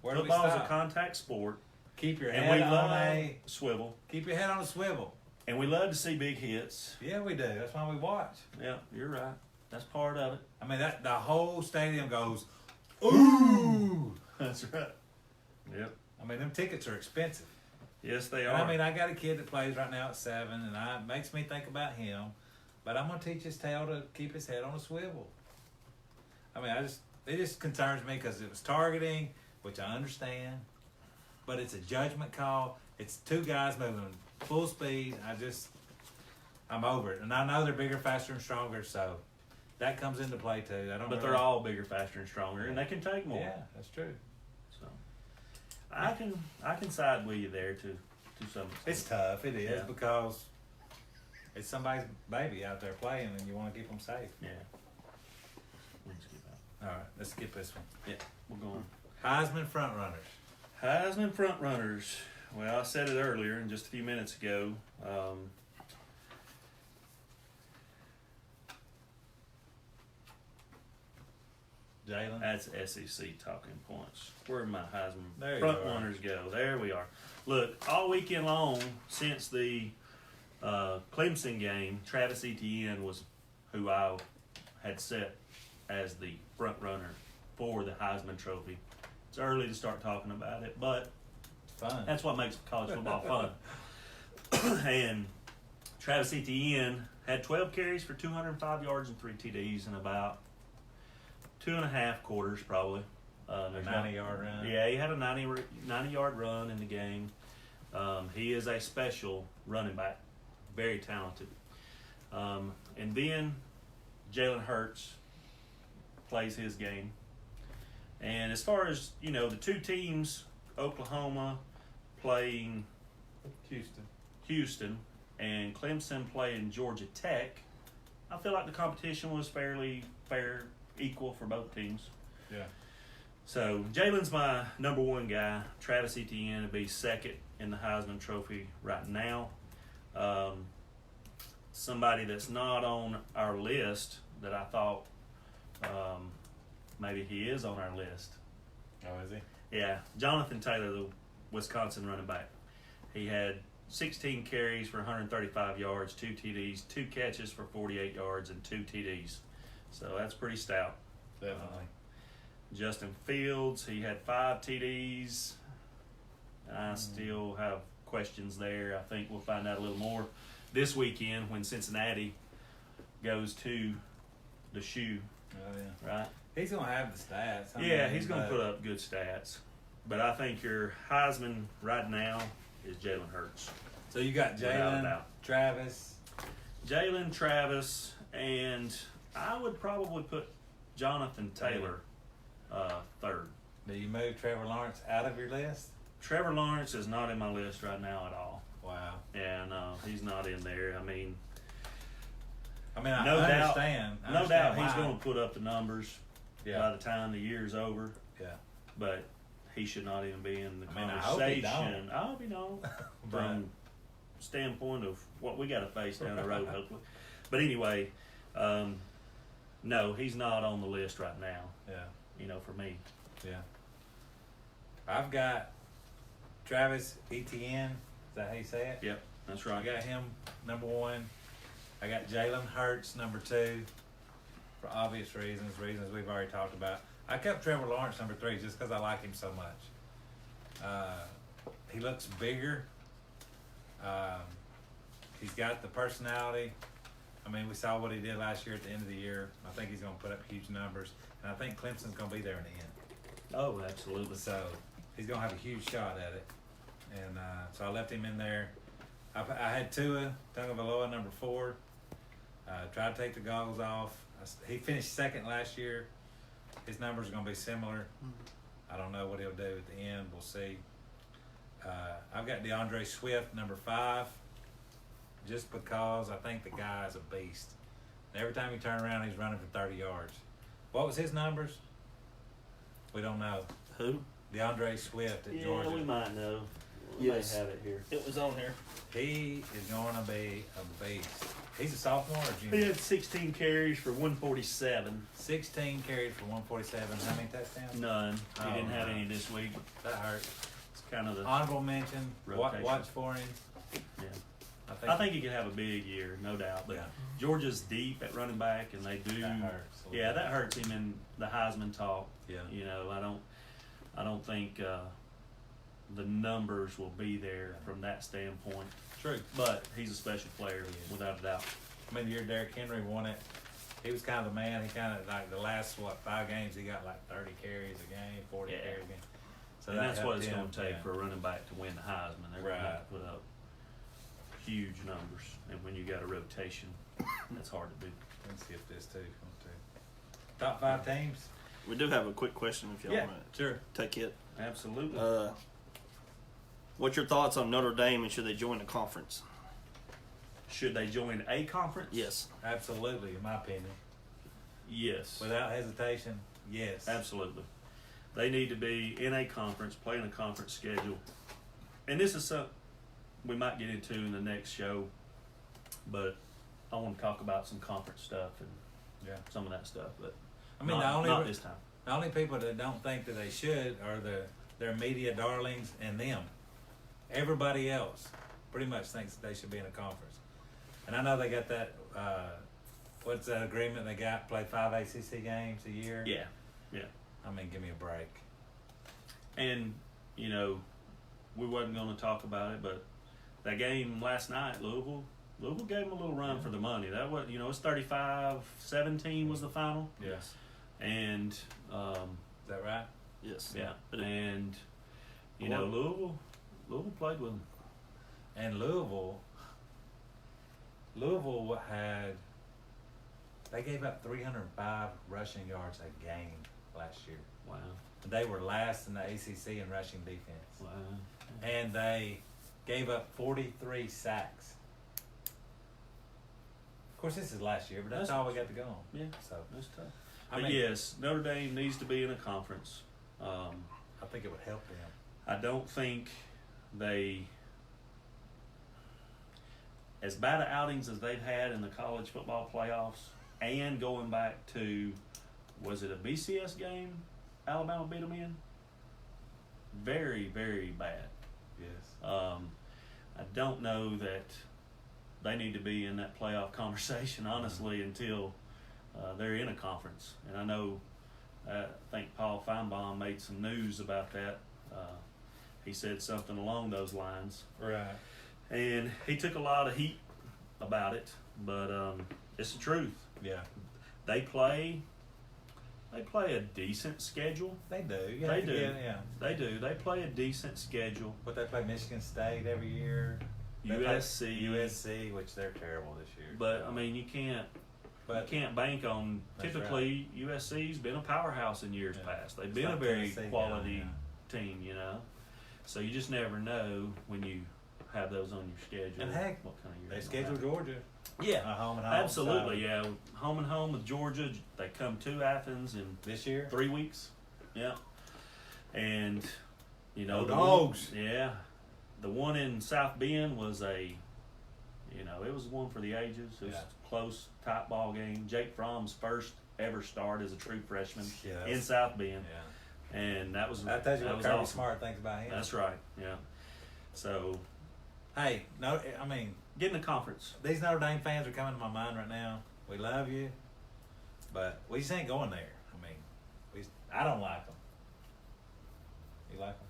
Where do we Football's a stop? contact sport, Keep your and head we on love a swivel, keep your head on a swivel. and we love to see big hits. Yeah, we do. That's why we watch. Yeah, you're right. That's part of it. I mean, that the whole stadium goes, ooh. That's right. Yep. I mean, them tickets are expensive. Yes, they And are. I mean, I got a kid that plays right now at 7, and it makes me think about him. But I'm gonna teach his tail to keep his head on a swivel. I mean, it just concerns me because it was targeting, which I understand, but it's a judgment call. It's two guys moving full speed. I'm over it, and I know they're bigger, faster, and stronger, so that comes into play too. But they're all bigger, faster, and stronger, and they can take more. Yeah, that's true. So I can side with you there to some extent. It's tough. It is Yeah. because it's somebody's baby out there playing, and you want to keep them safe. Yeah. We'll skip that. All right, let's skip this one. Yeah, we're going. Heisman front runners. Heisman front runners. Well, I said it earlier, and just a few minutes ago. Jalen. That's SEC talking points. Where my Heisman There you front are. runners go? There we are. Look, all weekend long since the Clemson game, Travis Etienne was who I had set as the front runner for the Heisman Trophy. It's early to start talking about it, but Fun. that's what makes college football fun. And Travis Etienne had 12 carries for 205 yards and 3 TDs in about 2.5 quarters, probably. A 90-yard run. Yeah, he had a 90-yard run in the game. He is a special running back, very talented. And then Jalen Hurts plays his game. And as far as, the two teams, Oklahoma playing Houston and Clemson playing Georgia Tech, I feel like the competition was fairly fair, equal for both teams. Yeah. So Jalen's my number one guy. Travis Etienne would be second in the Heisman Trophy right now. Somebody that's not on our list that I thought maybe he is on our list. Oh, is he? Yeah, Jonathan Taylor, the Wisconsin running back. He had 16 carries for 135 yards, 2 TDs, 2 catches for 48 yards, and 2 TDs. So that's pretty stout. Definitely. Justin Fields, he had 5 TDs. I still have questions there. I think we'll find out a little more this weekend when Cincinnati goes to the shoe, Oh, yeah. right? He's going to have the stats. Yeah, he's going to put up good stats. But I think your Heisman right now is Jalen Hurts. So you got Without a Jalen, doubt. Travis. Jalen, Travis, and I would probably put Jonathan Taylor third. Do you move Trevor Lawrence out of your list? Trevor Lawrence is not in my list right now at all. Wow. Yeah, no, he's not in there. I mean, I no doubt, understand. I no understand doubt he's why. going to put up the numbers by the time the year's over. Yeah. But he should not even be in the I mean, I hope he conversation. don't. I hope he don't. But- From standpoint of what we got to face down the road, hopefully. But anyway, no, he's not on the list right now. Yeah. For me. Yeah. I've got Travis Etienne. Is that how you say it? Yep, that's I right. got him number 1. I got Jalen Hurts number 2 for obvious reasons we've already talked about. I kept Trevor Lawrence number 3 just because I like him so much. He looks bigger. He's got the personality. I mean, we saw what he did last year at the end of the year. I think he's going to put up huge numbers, and I think Clemson's going to be there in the end. Oh, absolutely. So he's going to have a huge shot at it. And so I left him in there. I had Tua Tagovailoa, number 4. Tried to take the goggles off. He finished second last year. His numbers are going to be similar. I don't know what he'll do at the end. We'll see. I've got DeAndre Swift, number 5, just because I think the guy is a beast. Every time you turn around, he's running for 30 yards. What was his numbers? We don't know. Who? DeAndre Swift at Georgia. Yeah, we might know. We Yes. may have it here. It was on here. He is going to be a beast. He's a sophomore or He junior? had 16 carries for 147. 16 carries for 147. How many touchdowns? None. He Oh, didn't have no. any this week. That hurts. It's kind of the Honorable mention. Rotation. Watch for him. yeah. I I think he could have a big year, no doubt. But Yeah. Georgia's deep at running back, and they do. That hurts. a little Yeah, bit. that hurts him in the Heisman talk. Yeah. You know, I don't think the numbers will be there from that standpoint. True. But he's a special player, without a doubt. I mean, the year Derrick Henry won it, he was kind of the man. He kind of, like, the last, 5 games, he got like 30 carries a game, 40 Yeah. carries a game. So And that's what helped it's him, going to take yeah. for a running back to win the Heisman. They're going to have Right. to put up huge numbers. And when you got a rotation, that's hard to do. Let's skip this too. if you want to. Top 5 teams? We do have a quick question if y'all Yeah, want sure. to take it. Absolutely. What's your thoughts on Notre Dame and should they join the conference? Should they join a conference? Yes. Absolutely, in my opinion. Yes. Without hesitation, yes. Absolutely. They need to be in a conference, playing a conference schedule. And this is something we might get into in the next show, but I want to talk about some conference stuff and Yeah. some of that stuff. But I mean, not this time. the only people that don't think that they should are their media darlings and them. Everybody else pretty much thinks that they should be in a conference. And I know they got that, what's that agreement they got? Play 5 ACC games a year? Yeah, yeah. I mean, give me a break. And, you know, we wasn't going to talk about it, but that game last night, Louisville gave them a little run for the money. That was, you know, it's 35-17 was the final. Yes. And, Is that right? Yes. yeah, But it- and, you know, Louisville played with them. And Louisville they gave up 305 rushing yards a game last year. Wow. They were last in the ACC in rushing defense. Wow. And they gave up 43 sacks. Of course, this is last year, but that's all we got to go on. Yeah, So, that's tough. I But mean, yes, Notre Dame needs to be in a conference. I think it would help them. I don't think they, as bad of outings as they've had in the college football playoffs, and going back to, was it a BCS game Alabama beat them in? Very, very bad. Yes. I don't know that they need to be in that playoff conversation, honestly, until they're in a conference. And I know, I think Paul Feinbaum made some news about that. He said something along those lines. Right. And he took a lot of heat about it, but it's the truth. Yeah. They play a decent schedule. They do. They do. Yeah. They do. They play a decent schedule. But they play Michigan State every year. They play USC. USC, which they're terrible this year. But I mean, you can't bank on. That's Typically, USC's been a powerhouse in years Yeah. past. They've It's been like a very Tennessee quality now, team, you know. So you just never know when you have those on your schedule. And heck, what kind of year they they're schedule gonna Georgia. have. Yeah, Home and home. absolutely. So Yeah, home and home with Georgia. They come to Athens in this year. 3 weeks. Yeah, and you know Go the Dogs. One, yeah, the one in South Bend was it was one for the ages. It was Yeah. a close, tight ball game. Jake Fromm's first ever start as a true freshman Yeah, in South Bend, Yeah. and that was That tells you that what was Kirby awesome. Smart thinks about him. That's right. Yeah. So Hey, no, I mean, get in the conference. these Notre Dame fans are coming to my mind right now. We love you, but we just ain't going there. I mean, I don't like them. You like them?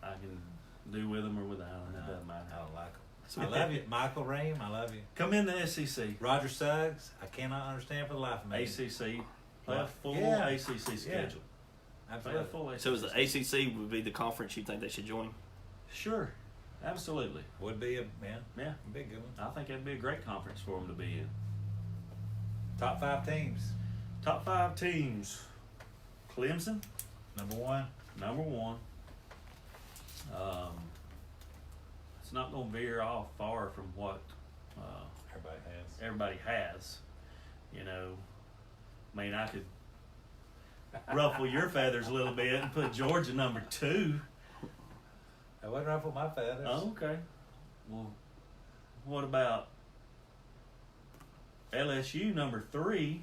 I can do with them or without them. It doesn't matter. I don't like them. I love you. Michael Ream, I love you. Come in the SEC. Roger Suggs, I cannot understand for the life of me. ACC. Play a full Yeah. ACC schedule. Play a Absolutely. full ACC. So is the ACC would be the conference you think they should join? Sure. Absolutely. Would be a Yeah. big good one. I think that'd be a great conference for them to be in. Top 5 teams. Top 5 teams. Clemson, Number 1. number 1. It's not going to veer off far from what Everybody has. everybody has. You know, I mean, I could ruffle your feathers a little bit and put Georgia number 2. I wouldn't ruffle my feathers. Oh, okay. Well, what about LSU number 3?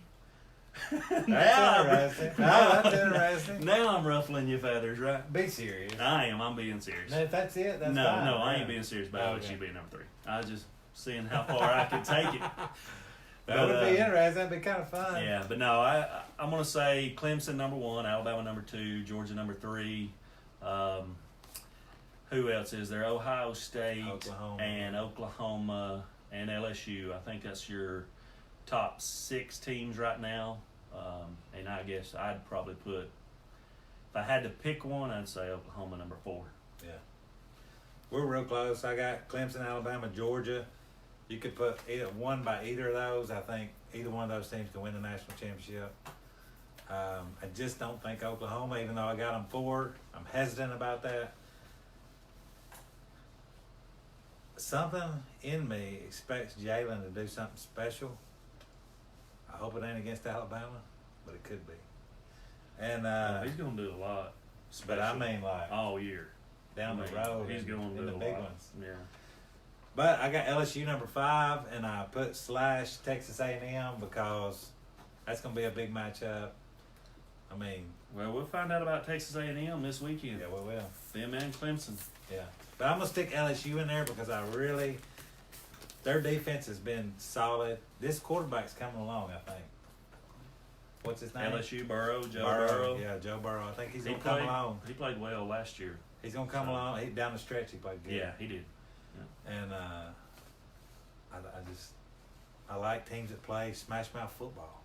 That's interesting. Oh, that's interesting. Now I'm ruffling your feathers, right? Be serious. I am. I'm being serious. No, if that's it, that's no, fine. no, I Yeah. ain't being serious about Okay. LSU being number 3. I was just seeing how far I could take it. That But, would be interesting. That'd be kind of fun. Yeah, but no, I'm gonna say Clemson number 1, Alabama number 2, Georgia number 3. Who else is there? Ohio State, Oklahoma. and Oklahoma and LSU. I think that's your top 6 teams right now. And I guess I'd probably put, if I had to pick one, I'd say Oklahoma number 4. Yeah. We're real close. I got Clemson, Alabama, Georgia. You could put either one by either of those. I think either one of those teams can win the national championship. I just don't think Oklahoma, even though I got them 4, I'm hesitant about that. Something in me expects Jalen to do something special. I hope it ain't against Alabama, but it could be. And He's gonna do a lot. but I special mean, like all year. down I the mean, road, he's going to in do the a big lot. ones. Yeah. But I got LSU number 5, and I put / Texas A&M because that's going to be a big matchup. I mean, Well, we'll find out about Texas A&M this weekend. yeah, we will. Them and Clemson. Yeah. But I'm going to stick LSU in there because their defense has been solid. This quarterback's coming along, I think. What's his name? LSU Joe Burrow. Yeah, Joe Burrow. I think he's He going to come played. along. He played well last year. He's going to come So- along. Down the stretch, he played good. Yeah, he did. And I like teams that play smash mouth football.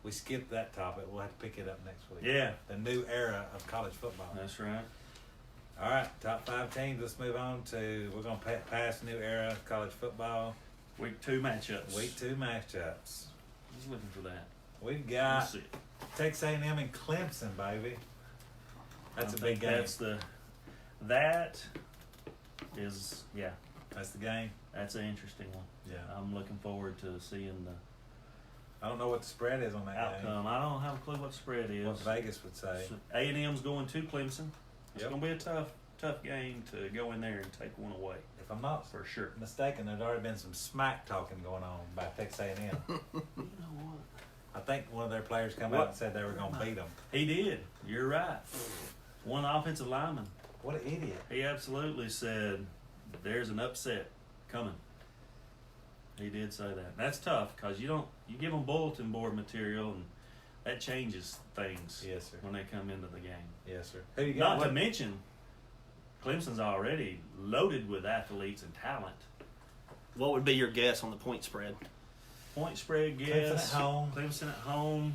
We skipped that topic. We'll have to pick it up next week. Yeah, The new era of college football. that's right. All right, top 5 teams. Let's move on to, we're going to pass the new era of college football. Week 2 matchups. Week 2 matchups. I was looking for that. We've Let's got see. Texas A&M and Clemson, baby. That's I a big think game. That is, yeah, That's the game. that's an interesting one. Yeah. I'm looking forward to seeing the I don't know what the spread is on that outcome. I don't have a clue what the spread game. is. What Vegas would say. A&M's going to Clemson. It's Yep. going to be a tough game to go in there and take one away If I'm not for sure. mistaken, there's already been some smack talking going on by Texas A&M. You know what? I think one of their players come What? out and said they were going to beat them. He did. You're right. One offensive lineman. What an idiot. He absolutely said, "There's an upset coming." He did say that. That's tough because you give them bulletin board material and that changes things Yes, sir. when they come into the game. Yes, sir. Who you got? Not to mention, Clemson's already loaded with athletes and talent. What would be your guess on the point spread? Point spread Clemson guess. at home. Clemson at home.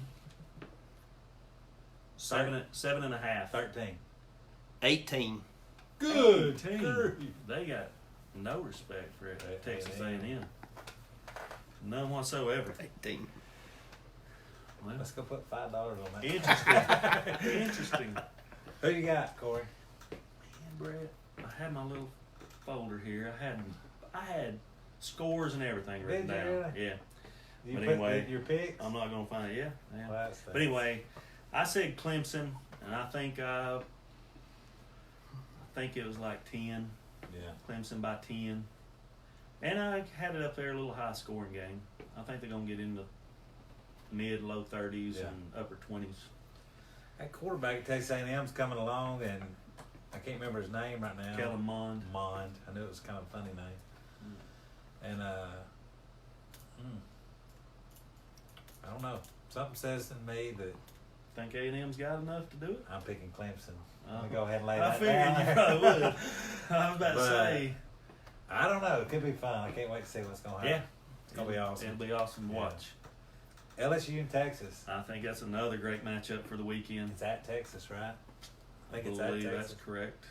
7.5. 13. 18. Good. Team. They got no respect for Texas A&M. None whatsoever. 18. Well, Let's go put $5 on that. interesting. Interesting. Who you got, Corey? Man, Bret, I had my little folder here. I had scores and everything written Did you down. really? Yeah. You But put anyway, your picks? I'm not gonna find it. Yeah. Well, that's But anyway, I said Clemson, and I think it was like 10. yeah. Clemson by 10. And I had it up there a little high scoring game. I think they're gonna get into mid-low 30s Yeah. and upper 20s. That quarterback at Texas A&M's coming along, and I can't remember his name right now. Kellen Mond. Mond. I knew it was kind of a funny name. And I don't know. Something says to me that Think A&M's got enough to do it? I'm picking Clemson. I'm Uh, gonna go ahead and lay I that figured down. you probably would. I was about to But- say, I don't know. It could be fun. I can't wait to see what's going to Yeah. happen. It's going to be awesome. It'll be awesome to Yeah. watch. LSU and Texas. I think that's another great matchup for the weekend. It's at Texas, right? I think it's at believe Texas. that's correct.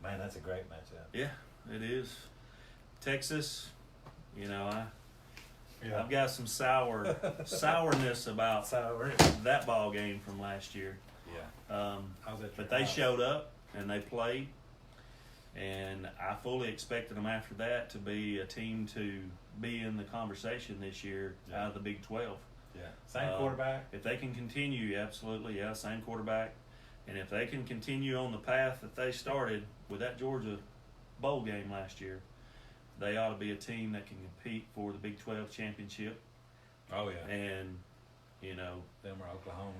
Man, that's a great matchup. Yeah, it is. Texas, you know, Yeah. I've got some sourness about So, that ball game from last year. yeah. I was at But your they house. showed up and they played, and I fully expected them after that to be a team to be in the conversation this year out of the Big 12. Yeah. Same quarterback. If they can continue, absolutely, yeah, same quarterback. And if they can continue on the path that they started with that Georgia bowl game last year, they ought to be a team that can compete for the Big 12 championship. Oh, yeah. And, you know, Them or Oklahoma.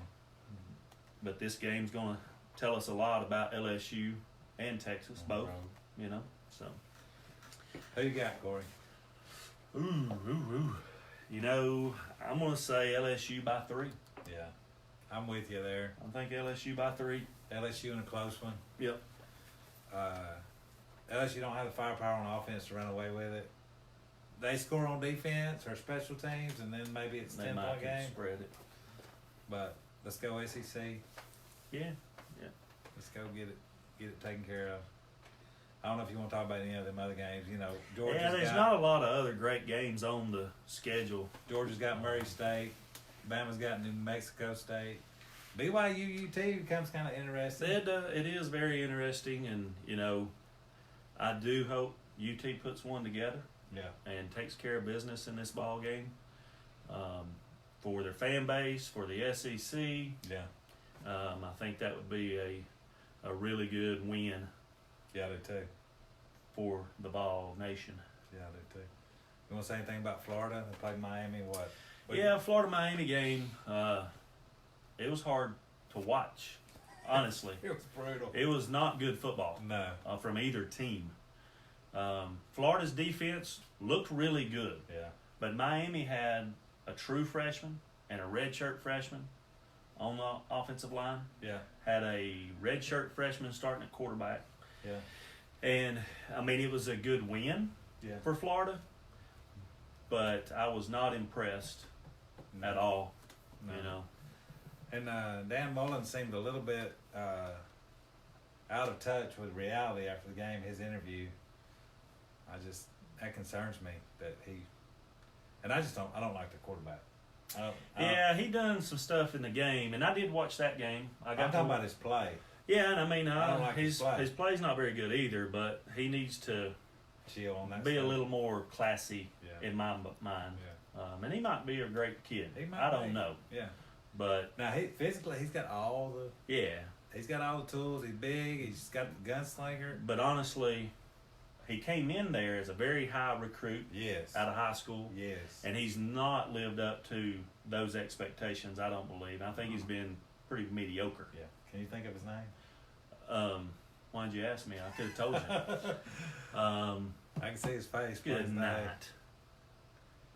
but this game's going to tell us a lot about LSU and Texas, On the both, road. you know, so. Who you got, Corey? Ooh. You know, I'm going to say LSU by 3. Yeah. I'm with you there. I think LSU by 3. LSU in a close one. Yep. LSU don't have the firepower on offense to run away with it. They score on defense or special teams, and then maybe it's a They 10-point might can game. spread it. But let's go SEC. Yeah. Let's go get it taken care of. I don't know if you want to talk about any of them other games. You know, There's not a lot of other great games on the schedule. Georgia's got Murray State. Bama's got New Mexico State. BYU UT becomes kind of interesting. It is very interesting, and, you know, I do hope UT puts one together Yeah. and takes care of business in this ball game for their fan base, for the SEC. Yeah. I think that would be a really good win Yeah, they too. for the Ball Nation. Yeah, they too. You want to say anything about Florida? They played Miami. What? Yeah, Florida-Miami game, it was hard to watch, honestly. It was brutal. It was not good football No. from either team. Florida's defense looked really good, Yeah. but Miami had a true freshman and a redshirt freshman on the offensive line. Yeah. Had a redshirt freshman starting at quarterback. Yeah. And, I mean, it was a good win Yeah. for Florida, but I was not impressed at all, No. you know. And Dan Mullen seemed a little bit out of touch with reality after the game. His interview, that concerns me that I don't like the quarterback. Yeah, he done some stuff in the game, and I did watch that game. I'm talking about his play. Yeah, and I mean, I don't like his play. his play's not very good either, but he needs to Chill on that. be a stuff. little more classy Yeah. in my mind. Yeah. And he might be a great kid. He might I don't be. know, Yeah. but Now physically he's got all the tools. He's big. He's got the gunslinger. But honestly, he came in there as a very high recruit Yes. out of high school, Yes. and he's not lived up to those expectations. I don't believe. I think he's been pretty mediocre. Yeah. Can you think of his name? Why'd you ask me? I could have told you. I can see his face. but Good his name. night.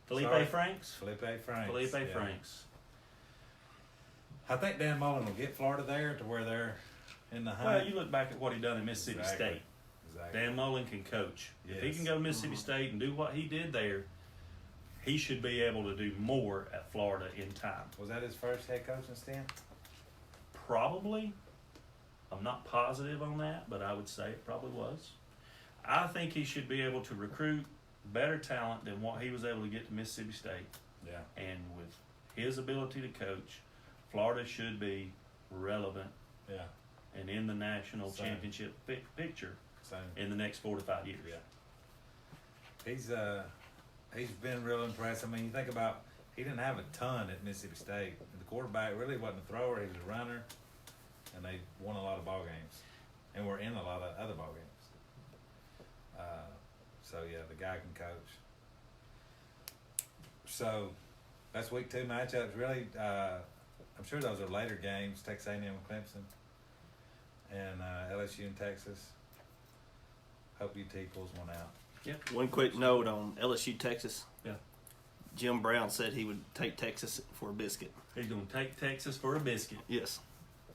Felipe Sorry. Franks. Felipe Franks. Felipe yeah. Franks. I think Dan Mullen will get Florida there to where they're in the hunt. Well, you look back at what he done in Mississippi Exactly. State. Exactly. Dan Mullen can coach. If he Yes. can go to Mississippi State and do what he did there, he should be able to do more at Florida in time. Was that his first head coaching stint? Probably. I'm not positive on that, but I would say it probably was. I think he should be able to recruit better talent than what he was able to get to Mississippi State. Yeah. And with his ability to coach, Florida should be relevant Yeah. and in the national Same. championship picture Same. in the next 4 to 5 years. Yeah. He's been real impressive. I mean, you think about he didn't have a ton at Mississippi State. The quarterback really wasn't a thrower; he was a runner, and they won a lot of ball games, and were in a lot of other ball games. So yeah, the guy can coach. So that's week 2 matchups. Really, I'm sure those are later games. Texas A&M and Clemson, and LSU and Texas. Hope UT pulls one out. Yep. One quick note on LSU Texas. Yeah. Jim Brown said he would take Texas for a biscuit. He's going to take Texas for a biscuit. Yes.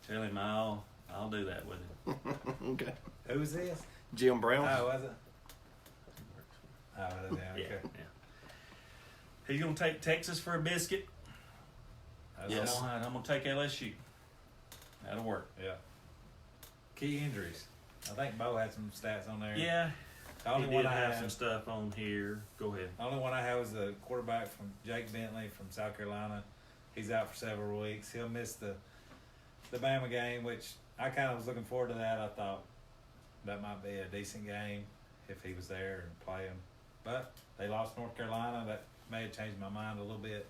Tell him I'll do that with him. Okay. Who is this? Jim Brown. Oh, was it? Oh, yeah, okay. Yeah. He's gonna take Texas for a biscuit. Yes. I'm gonna take LSU. That'll work. Yeah. Key injuries. I think Bo had some stats on there. Yeah. The only He one did I have had, some stuff on here. Go ahead. the only one I had was the quarterback from Jake Bentley from South Carolina. He's out for several weeks. He'll miss the Bama game, which I kind of was looking forward to that. I thought that might be a decent game if he was there and play him. But they lost North Carolina. That may have changed my mind a little bit.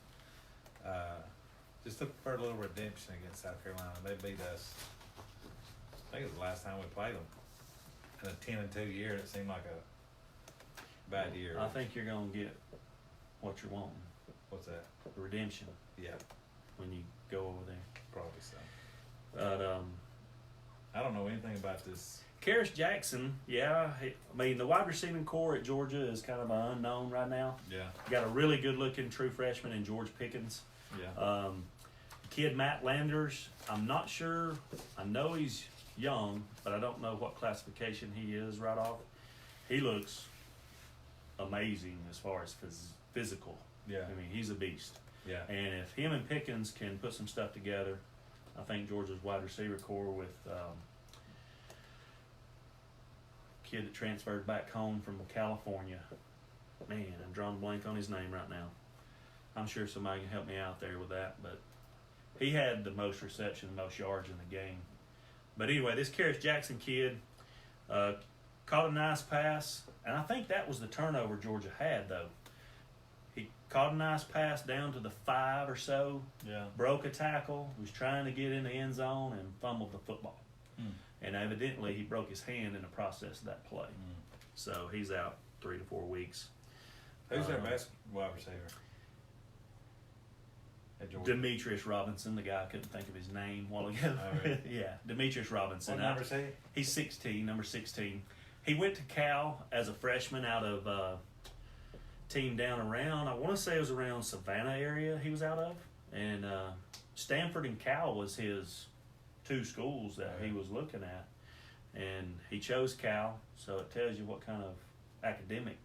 Just looking for a little redemption against South Carolina. They beat us. I think it was the last time we played them. In a 10-2 year, it seemed like a bad year. I think you're gonna get what you're wanting. What's that? The redemption Yeah, when you go over there. probably so. But I don't know anything about this. Karis Jackson, the wide receiving core at Georgia is kind of an unknown right now. Yeah, Got a really good looking true freshman in George Pickens. yeah. Kid Matt Landers, I'm not sure. I know he's young, but I don't know what classification he is right off. He looks amazing as far as physical. Yeah, I mean, he's a beast. yeah. And if him and Pickens can put some stuff together, I think Georgia's wide receiver core with kid that transferred back home from California. Man, I'm drawing a blank on his name right now. I'm sure somebody can help me out there with that, but he had the most reception, most yards in the game. But anyway, this Karis Jackson kid caught a nice pass, and I think that was the turnover Georgia had, though. He caught a nice pass down to the 5 or so, Yeah. broke a tackle, was trying to get in the end zone, and fumbled the football. And evidently, he broke his hand in the process of that play. So he's out 3 to 4 weeks. Who's their best wide receiver? At Georgia. Demetrius Robinson, the guy I couldn't think of his name a while ago. Oh, really? Yeah, Demetrius Robinson. What number is he? He's 16, number 16. He went to Cal as a freshman out of team down around, I want to say it was around Savannah area he was out of. And Stanford and Cal was his 2 schools that he was looking at. And he chose Cal, so it tells you what kind of academic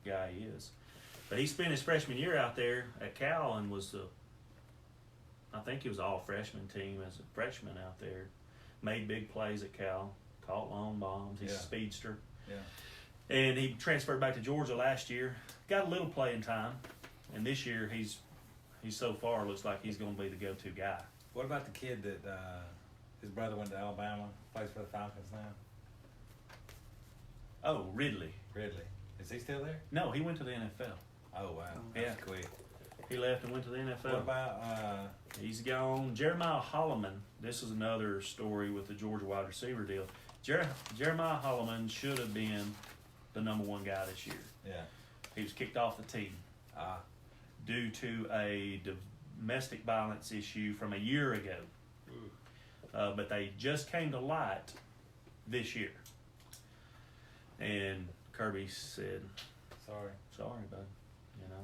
guy he is. But he spent his freshman year out there at Cal and was I think he was all freshman team as a freshman out there. Made big plays at Cal, caught long bombs. He's a speedster. Yeah. And he transferred back to Georgia last year. Got a little playing time, and this year he's so far looks like he's going to be the go-to guy. What about the kid that his brother went to Alabama, plays for the Falcons now? Oh, Ridley. Ridley. Is he still there? No, he went to the NFL. Oh, wow. Yeah. That's quick. He left and went to the NFL. What about He's gone. Jeremiah Holloman. This is another story with the Georgia wide receiver deal. Jeremiah Holloman should have been the number 1 guy this year. yeah. He was kicked off the team due to a domestic violence issue from a year ago. But they just came to light this year. And Kirby said, sorry, bud. You know,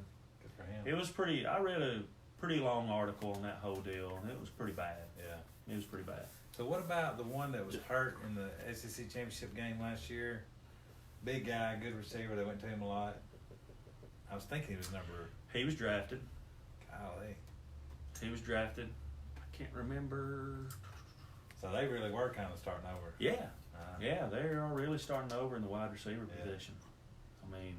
Good for him. it was pretty. I read a pretty long article on that whole deal, and it was pretty bad. Yeah. It was pretty bad. So what about the one that was hurt in the SEC championship game last year? Big guy, good receiver. They went to him a lot. I was thinking he was number. He was drafted. Golly. He was drafted. I can't remember. So they really were kind of starting over. Yeah. Yeah, they are really starting over in the wide receiver position. I mean,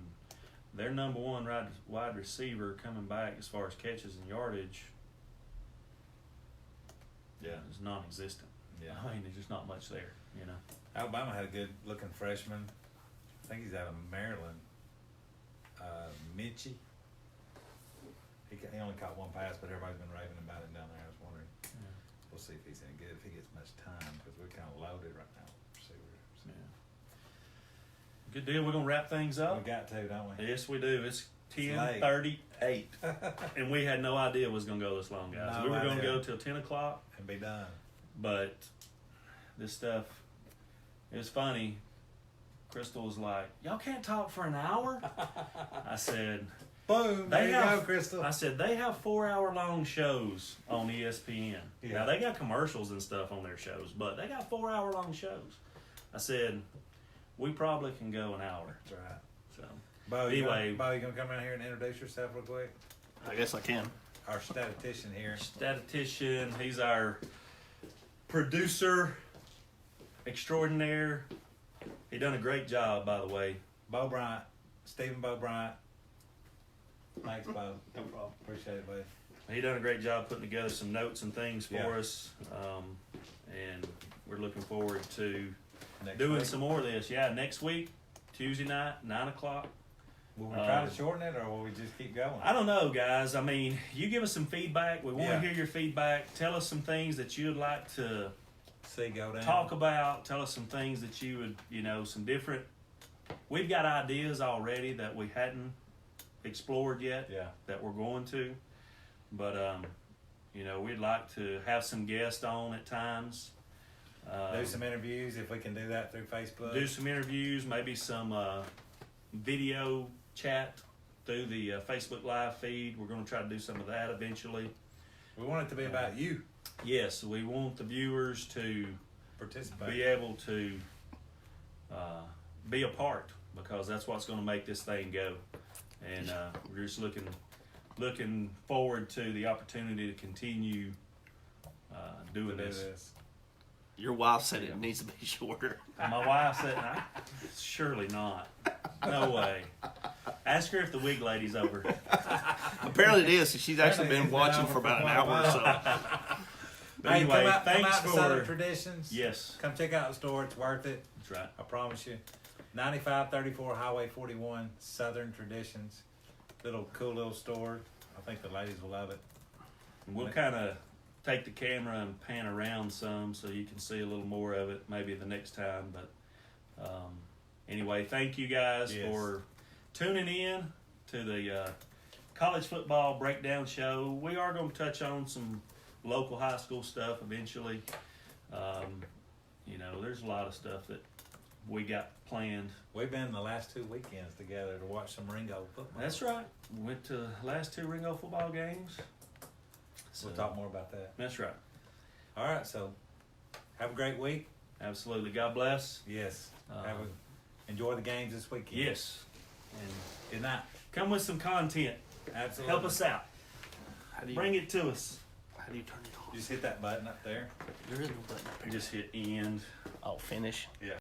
their number 1 wide receiver coming back as far as catches and yardage is non-existent. Yeah. I mean, there's just not much there, you know. Alabama had a good-looking freshman. I think he's out of Maryland. Mitchie. He only caught 1 pass, but everybody's been raving about him down there. I was wondering. Yeah. We'll see if he's any good, if he gets much time, because we're kind of loaded right now. Receivers. Yeah. Good deal. We're going to wrap things up. We got to, don't we? Yes, we do. It's late. 10:38. And we had no idea it was going to go this long, guys. No We were going to idea. go till 10 o'clock. And be done. But this stuff, it was funny. Crystal was like, y'all can't talk for an hour? I said, Boom! There you go, Crystal. I said, they have 4-hour-long shows on ESPN. Yeah. Now, they got commercials and stuff on their shows, but they got 4-hour-long shows. I said, we probably can go an hour. That's right. So Bo, Anyway. you gonna come around here and introduce yourself real quick? I guess I can. Our statistician here. Statistician, he's our producer extraordinaire. He done a great job, by the way. Bo Bryant, Stephen Bo Bryant. Thanks, Bo. No problem. Appreciate it, buddy. He done a great job putting together some notes and things for Yeah. us, and we're looking forward to Next doing week. some more of this. Yeah, next week, Tuesday night, 9:00. Will we try to shorten it, or will we just keep going? I don't know, guys. I mean, you give us some feedback. We want to Yeah. hear your feedback. Tell us some things that you'd like to See, go down. talk about. Tell us some things that you would, some different. We've got ideas already that we hadn't explored yet. Yeah. That we're going to, but we'd like to have some guests on at times. Do some interviews if we can do that through Facebook. Do some interviews, maybe some video chat through the Facebook Live feed. We're going to try to do some of that eventually. We want it to be about you. Yes, we want the viewers to Participate. be able to be a part, because that's what's going to make this thing go. And we're just looking forward to the opportunity to continue doing To do this. Your wife said it needs to be shorter. And my wife said, surely not. No way. Ask her if the wig lady's over. Apparently it is. She's actually been watching for about an hour or so. But Hey, anyway, come thanks out to Southern for... Traditions. Yes, Come check out the store. It's worth it. that's right. I promise you. 9534 Highway 41, Southern Traditions. Cool little store. I think the ladies will love it. We'll kind of take the camera and pan around some so you can see a little more of it maybe the next time. But anyway, thank you guys Yes. for tuning in to the college football breakdown show. We are going to touch on some local high school stuff eventually. There's a lot of stuff that we got planned. We've been the last 2 weekends together to watch some Ringo football. That's right. We went to the last 2 Ringo football games. We'll talk more about that. That's right. All right, so have a great week. Absolutely. God bless. Yes. Enjoy the games this weekend. Yes. And Good night. come with some content. Absolutely. Help us out. How do you, Bring it to us. how do you turn it off? Just hit that button up there. There is no button up You here. just hit end. Oh, finish. Yeah.